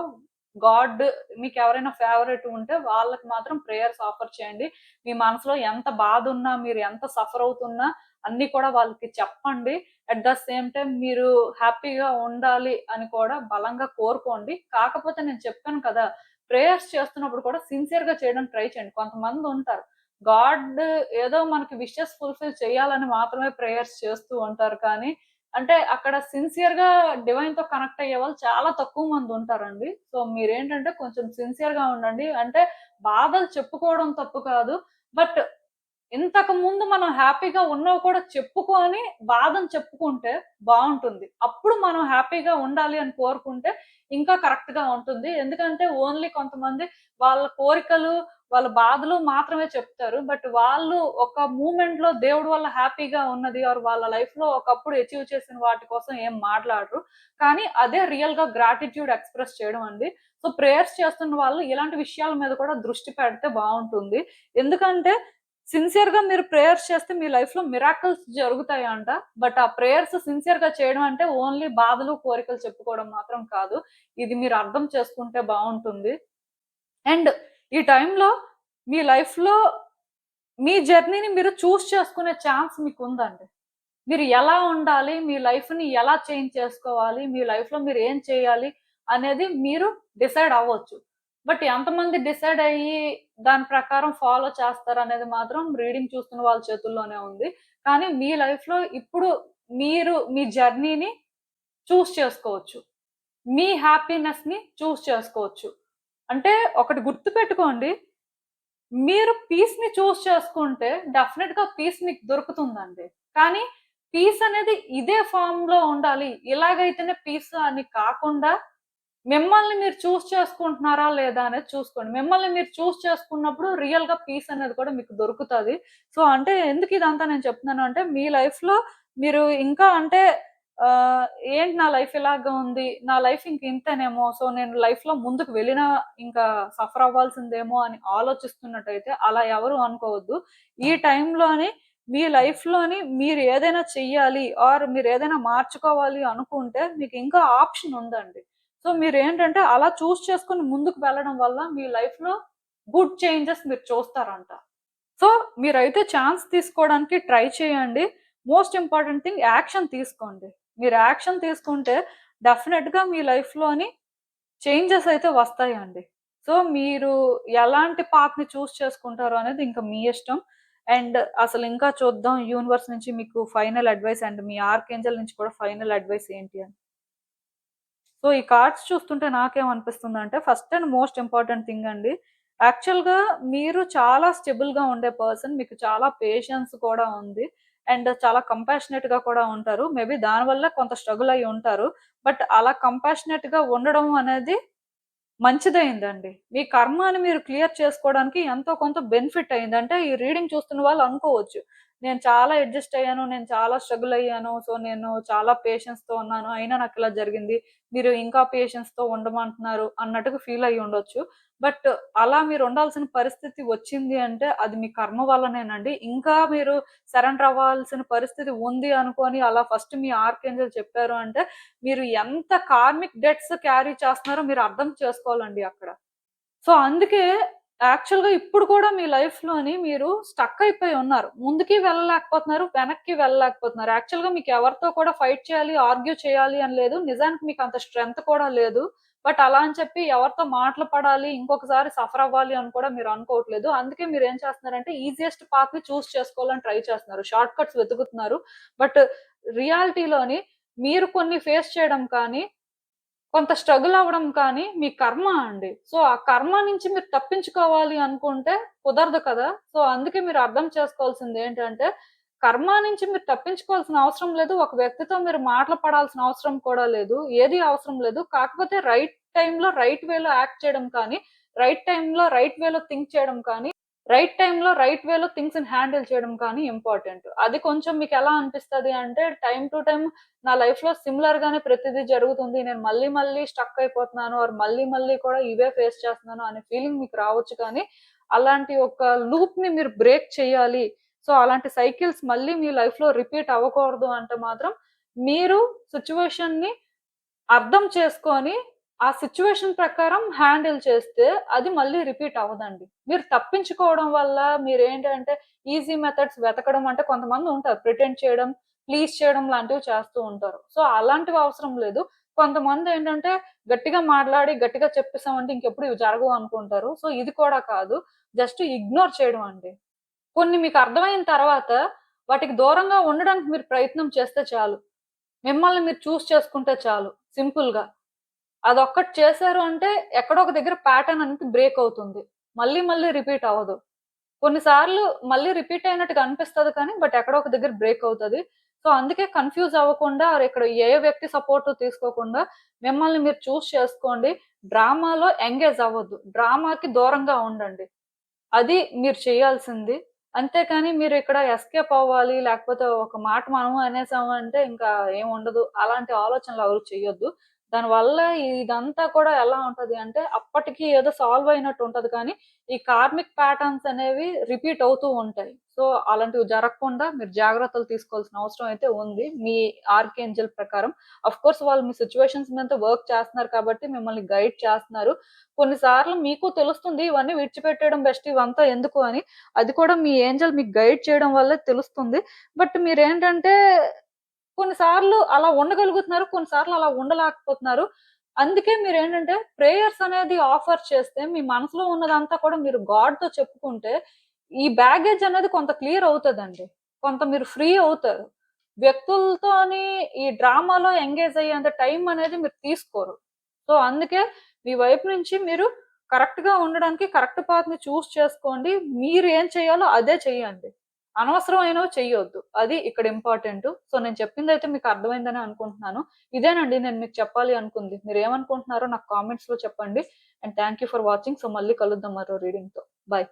గాడ్ మీకెవరైనా ఫేవరెట్ ఉంటే వాళ్ళకి మాత్రం ప్రేయర్స్ ఆఫర్ చేయండి. మీ మనసులో ఎంత బాధున్నా, మీరు ఎంత సఫర్ అవుతున్నా అన్నీ కూడా వాళ్ళకి చెప్పండి. అట్ ద సేమ్ టైమ్ మీరు హ్యాపీగా ఉండాలి అని కూడా బలంగా కోరుకోండి. కాకపోతే నేను చెప్పాను కదా! ప్రేయర్స్ చేస్తున్నప్పుడు కూడా సిన్సియర్‌గా చేయడానికి ట్రై చేయండి. కొంతమందుంటారు. గాడ్ ఏదో మనకి విషెస్ ఫుల్‌ఫిల్ చేయాలని మాత్రమే ప్రేయర్స్ చేస్తూ ఉంటారు కానీ, అంటే అక్కడ సిన్సియర్‌గా డివైన్‌తో కనెక్ట్ అయ్యేవాళ్ళు చాలా తక్కువ మందుంటారండి. సో, మీరేంటంటే కొంచెం సిన్సియర్‌గా ఉండండి. అంటే బాధలు చెప్పుకోవడం తప్పు కాదు. బట్ ఇంతకుముందు మనం హ్యాపీగా ఉన్నవి కూడా చెప్పుకొని, బాధను చెప్పుకుంటే బావుంటుంది. అప్పుడు మనం హ్యాపీగా ఉండాలి అని కోరుకుంటే, ఇంకా కరెక్ట్‌గా ఉంటుంది. ఎందుకంటే, ఓన్లీ కొంతమంది వాళ్ళ కోరికలు, వాళ్ళ బాధలు మాత్రమే చెప్తారు. బట్ వాళ్ళు ఒక మూమెంట్‌లో దేవుడి వల్ల హ్యాపీగా ఉన్నది ఆర్ వాళ్ళ లైఫ్‌లో ఒకప్పుడు అచీవ్ చేసిన వాటి కోసం ఏం మాట్లాడరు. కానీ అదే రియల్‌గా గ్రాటిట్యూడ్ ఎక్స్‌ప్రెస్ చేయడం అండి. సో, ప్రేయర్స్ చేస్తున్న వాళ్ళు ఇలాంటి విషయాల మీద కూడా దృష్టి పెడితే బావుంటుంది. ఎందుకంటే సిన్సియర్‌గా మీరు ప్రేయర్స్ చేస్తే మీ లైఫ్‌లో మిరాకిల్స్ జరుగుతాయంట. బట్ ఆ ప్రేయర్స్ సిన్సియర్‌గా చేయడం అంటే ఓన్లీ బాధలు, కోరికలు చెప్పుకోవడం మాత్రం కాదు. ఇది మీరు అర్థం చేసుకుంటే బావుంటుంది. అండ్ ఈ టైంలో మీ లైఫ్‌లో మీ జర్నీని మీరు చేసుకునే ఛాన్స్ మీకుందండి. మీరు ఎలా ఉండాలి? మీ లైఫ్‌ని ఎలా చేంజ్ చేసుకోవాలి? మీ లైఫ్‌లో మీరు ఏం చేయాలి? అనేది మీరు డిసైడ్ అవ్వచ్చు. బట్ ఎంతమంది డిసైడ్ అయ్యి దాని ప్రకారం ఫాలో చేస్తారనేది మాత్రం రీడింగ్ చూస్తున్న వాళ్ళ చేతుల్లోనే ఉంది. కానీ మీ లైఫ్‌లో ఇప్పుడు మీరు మీ జర్నీని చేసుకోవచ్చు. మీ హ్యాపీనెస్‌ని చేసుకోవచ్చు. అంటే ఒకటి గుర్తుపెట్టుకోండి. మీరు పీస్‌ని చేసుకుంటే డెఫినిట్‌గా పీస్ మీకు దొరుకుతుందండి. కానీ పీస్ అనేది ఇదే ఫార్మ్‌లో ఉండాలి. ఇలాగైతేనే పీస్ అని కాకుండా మిమ్మల్ని మీరు చేసుకుంటున్నారా లేదా అనేది చూసుకోండి. మిమ్మల్ని మీరు చేసుకున్నప్పుడు రియల్‌గా పీస్ అనేది కూడా మీకు దొరుకుతది. సో, అంటే ఎందుకు ఇదంతా నేను చెప్తున్నాను అంటే మీ లైఫ్‌లో మీరు ఇంకా అంటే ఆహ్, ఏంటి నా లైఫ్ ఇలాగా ఉంది. నా లైఫ్ ఇంక ఇంతేనేమో. సో, నేను లైఫ్‌లో ముందుకు వెళ్ళినా ఇంకా సఫర్ అవ్వాల్సిందేమో అని ఆలోచిస్తున్నట్టయితే అలా ఎవరు అనుకోవద్దు. ఈ టైంలోని మీ లైఫ్‌లోని మీరు ఏదైనా చెయ్యాలి ఆర్ మీరు ఏదైనా మార్చుకోవాలి అనుకుంటే మీకు ఇంకా ఆప్షన్ ఉందండి. సో, మీరేంటంటే అలా చేసుకొని ముందుకు వెళ్ళడం వల్ల మీ లైఫ్‌లో గుడ్ చేంజెస్ మీరు చూస్తారంట. సో, మీరైతే ఛాన్స్ తీసుకోవడానికి ట్రై చేయండి. మోస్ట్ ఇంపార్టెంట్ థింగ్ యాక్షన్ తీసుకోండి. మీరు యాక్షన్ తీసుకుంటే డెఫినిట్‌గా మీ లైఫ్‌లోని చేంజెస్ అయితే వస్తాయండి. సో, మీరు ఎలాంటి పాత్‌ని చేసుకుంటారో అనేది ఇంకా మీ ఇష్టం. అండ్ అసలు ఇంకా చూద్దాం యూనివర్స్ నుంచి మీకు ఫైనల్ అడ్వైస్ అండ్ మీ ఆర్కేంజెల్ నుంచి కూడా ఫైనల్ అడ్వైస్ ఏంటి అని. సో, ఈ కార్డ్స్ చూస్తుంటే నాకేమనిపిస్తుందంటే first and most important thing అండి. యాక్చువల్‌గా మీరు చాలా స్టెబుల్‌గా ఉండే పర్సన్. మీకు చాలా పేషెన్స్ కూడా ఉంది. అండ్ చాలా కంపాషనేట్‌గా కూడా ఉంటారు. మేబీ దానివల్ల కొంత స్ట్రగుల్ అయ్యి ఉంటారు. బట్ అలా కంపాషనేట్‌గా ఉండడం అనేది మంచిదయిందండి. మీ కర్మని మీరు క్లియర్ చేసుకోవడానికి ఎంతో కొంత బెనిఫిట్ అయింది. అంటే ఈ రీడింగ్ చూస్తున్న వాళ్ళు అనుకోవచ్చు. నేను చాలా అడ్జస్ట్ అయ్యాను. నేను చాలా స్ట్రగుల్ అయ్యాను. సో, నేను చాలా పేషెన్స్‌తో ఉన్నాను. అయినా నాకిలా జరిగింది. మీరు ఇంకా పేషెన్స్‌తో ఉండమంటున్నారు అన్నట్టుగా ఫీల్ అయ్యి ఉండొచ్చు. బట్ అలా మీరు ఉండాల్సిన పరిస్థితి వచ్చింది అంటే అది మీ కర్మ వల్లనేనండి. ఇంకా మీరు సరెండర్ అవ్వాల్సిన పరిస్థితి ఉంది అనుకోని అలా ఫస్ట్ మీ ఆర్కేంజెల్ చెప్పారు అంటే మీరు ఎంత కార్మిక్ డెట్స్ క్యారీ చేస్తున్నారో మీరు అర్థం చేసుకోవాలండి అక్కడ. సో, అందుకే యాక్చువల్‌గా ఇప్పుడు కూడా మీ లైఫ్‌లోని మీరు స్టక్ అయిపోయి ఉన్నారు. ముందుకి వెళ్ళలేకపోతున్నారు, వెనక్కి వెళ్ళలేకపోతున్నారు. యాక్చువల్‌గా మీకు ఎవరితో కూడా ఫైట్ చేయాలి, ఆర్గ్యూ చేయాలి అని లేదు. నిజానికి మీకు అంత స్ట్రెంత్ కూడా లేదు. బట్ అలా అని చెప్పి ఎవరితో మాటలు పడాలి, ఇంకొకసారి సఫర్ అవ్వాలి అని కూడా మీరు అనుకోవట్లేదు. అందుకే మీరేం చేస్తున్నారంటే ఈజియెస్ట్ పాత్‌ని చేసుకోవాలని ట్రై చేస్తున్నారు. షార్ట్ కట్స్ వెతుకుతున్నారు. బట్ రియాలిటీలోని మీరు కొన్ని ఫేస్ చేయడం కానీ కొంత స్ట్రగుల్ అవ్వడం కానీ మీ కర్మ అండి. సో, ఆ కర్మ నుంచి మీరు తప్పించుకోవాలి అనుకుంటే కుదరదు కదా! సో, అందుకే మీరు అర్థం చేసుకోవాల్సిందేంటంటే, కర్మ నుంచి మీరు తప్పించుకోవాల్సిన అవసరం లేదు. ఒక వ్యక్తితో మీరు మాటలు పడాల్సిన అవసరం కూడా లేదు. ఏది అవసరం లేదు. కాకపోతే రైట్ టైమ్‌లో, రైట్ వేలో యాక్ట్ చేయడం కానీ, రైట్ టైమ్‌లో, రైట్ వేలో థింక్ చేయడం కానీ, రైట్ టైమ్‌లో, రైట్ వేలో థింగ్స్‌ని హ్యాండిల్ చేయడం కానీ ఇంపార్టెంట్. అది కొంచెం మీకెలా అనిపిస్తది అంటే, టైమ్ టు టైమ్ నా లైఫ్‌లో సిమిలర్ గానే ప్రతిదీ జరుగుతుంది. నేను మళ్ళీ మళ్ళీ స్టక్ అయిపోతున్నాను ఆర్ మళ్ళీ మళ్ళీ కూడా ఇవే ఫేస్ చేస్తున్నాను అనే ఫీలింగ్ మీకు రావచ్చు కానీ, అలాంటి ఒక లూప్‌ని మీరు బ్రేక్ చేయాలి. సో, అలాంటి సైకిల్స్ మళ్ళీ మీ లైఫ్‌లో రిపీట్ అవ్వకూడదు అంటే మాత్రం, మీరు సిట్యుయేషన్‌ని అర్థం చేసుకొని, ఆ సిట్యుయేషన్ ప్రకారం హ్యాండిల్ చేస్తే అది మళ్ళీ రిపీట్ అవ్వదండి. మీరు తప్పించుకోవడం వల్ల మీరేంటంటే ఈజీ మెథడ్స్ వెతకడం అంటే కొంతమందుంటారు. ప్రిటెండ్ చేయడం, ప్లీజ్ చేయడం లాంటివి చేస్తూ ఉంటారు. సో, అలాంటివి అవసరం లేదు. కొంతమందేంటంటే గట్టిగా మాట్లాడి, గట్టిగా చెప్పేసామంటే ఇంకెప్పుడు ఇవి జరగవు అనుకుంటారు. సో, ఇది కూడా కాదు. జస్ట్ ఇగ్నోర్ చేయడం అండి. కొన్ని మీకు అర్థమైన తర్వాత వాటికి దూరంగా ఉండడానికి మీరు ప్రయత్నం చేస్తే చాలు. మిమ్మల్ని మీరు చేసుకుంటే చాలు సింపుల్‌గా. అదొక్కటి చేశారు అంటే ఎక్కడో ఒక దగ్గర ప్యాటర్న్ అనేది బ్రేక్ అవుతుంది. మళ్ళీ మళ్ళీ రిపీట్ అవ్వదు. కొన్ని సార్లు మళ్ళీ రిపీట్ అయినట్టుగా అనిపిస్తది కానీ, బట్ ఎక్కడో ఒక దగ్గర బ్రేక్ అవుతది. సో, అందుకే కన్‌ఫ్యూజ్ అవ్వకుండా ఇక్కడ ఏ వ్యక్తి సపోర్ట్ తీసుకోకుండా మిమ్మల్ని మీరు చేసుకోండి. డ్రామాలో ఎంగేజ్ అవ్వద్దు. డ్రామాకి దూరంగా ఉండండి. అది మీరు చేయాల్సింది. అంతేకాని మీరిక్కడ ఎస్కేప్ అవ్వాలి, లేకపోతే ఒక మాట మనము అనేసామంటే ఇంకా ఏముండదు. అలాంటి ఆలోచనలు ఎవరు చెయ్యొద్దు. దానివల్ల ఇదంతా కూడా ఎలా ఉంటది అంటే, అప్పటికి ఏదో సాల్వ్ అయినట్టు ఉంటది కానీ, ఈ కార్మిక్ ప్యాటర్న్స్ అనేవి రిపీట్ అవుతూ ఉంటాయి. సో, అలాంటివి జరగకుండా మీరు జాగ్రత్తలు తీసుకోవాల్సిన అవసరం అయితే ఉంది. మీ ఆర్కేంజెల్ ప్రకారం. ఆఫ్‌కోర్స్ వాళ్ళు మీ సిట్యుయేషన్స్ మీద వర్క్ చేస్తున్నారు కాబట్టి మిమ్మల్ని గైడ్ చేస్తున్నారు. కొన్ని సార్లు మీకు తెలుస్తుంది ఇవన్నీ విడిచిపెట్టేయడం బెస్ట్ ఇవంతా ఎందుకు అని. అది కూడా మీ ఏంజెల్ మీకు గైడ్ చేయడం వల్లే తెలుస్తుంది. బట్ మీరేంటంటే కొన్ని సార్లు అలా ఉండగలుగుతున్నారు. కొన్ని సార్లు అలా ఉండలేకపోతున్నారు. అందుకే మీరేంటంటే ప్రేయర్స్ అనేది ఆఫర్ చేస్తే మీ మనసులో ఉన్నదంతా కూడా మీరు గాడ్‌తో చెప్పుకుంటే ఈ బ్యాగేజ్ అనేది కొంత క్లియర్ అవుతదండి. కొంత మీరు ఫ్రీ అవుతారు. వ్యక్తులతోని ఈ డ్రామాలో ఎంగేజ్ అయ్యేంత టైం అనేది మీరు తీసుకోరు. సో, అందుకే మీ వైపు నుంచి మీరు కరెక్ట్‌గా ఉండడానికి కరెక్ట్ పాత్‌ని చేసుకోండి. మీరు ఏం చేయాలో అదే చెయ్యండి. అనవసరమైనవి చెయ్యొద్దు. అది ఇక్కడ ఇంపార్టెంటు. సో, నేను చెప్పిందైతే మీకు అర్థమైందని అనుకుంటున్నాను. ఇదేనండి నేను మీకు చెప్పాలి అనుకుంది. మీరేమనుకుంటున్నారో నాకు కామెంట్స్‌లో చెప్పండి. And thank you for watching. So, మళ్ళీ కలుద్దాం మరో రీడింగ్‌తో. బై.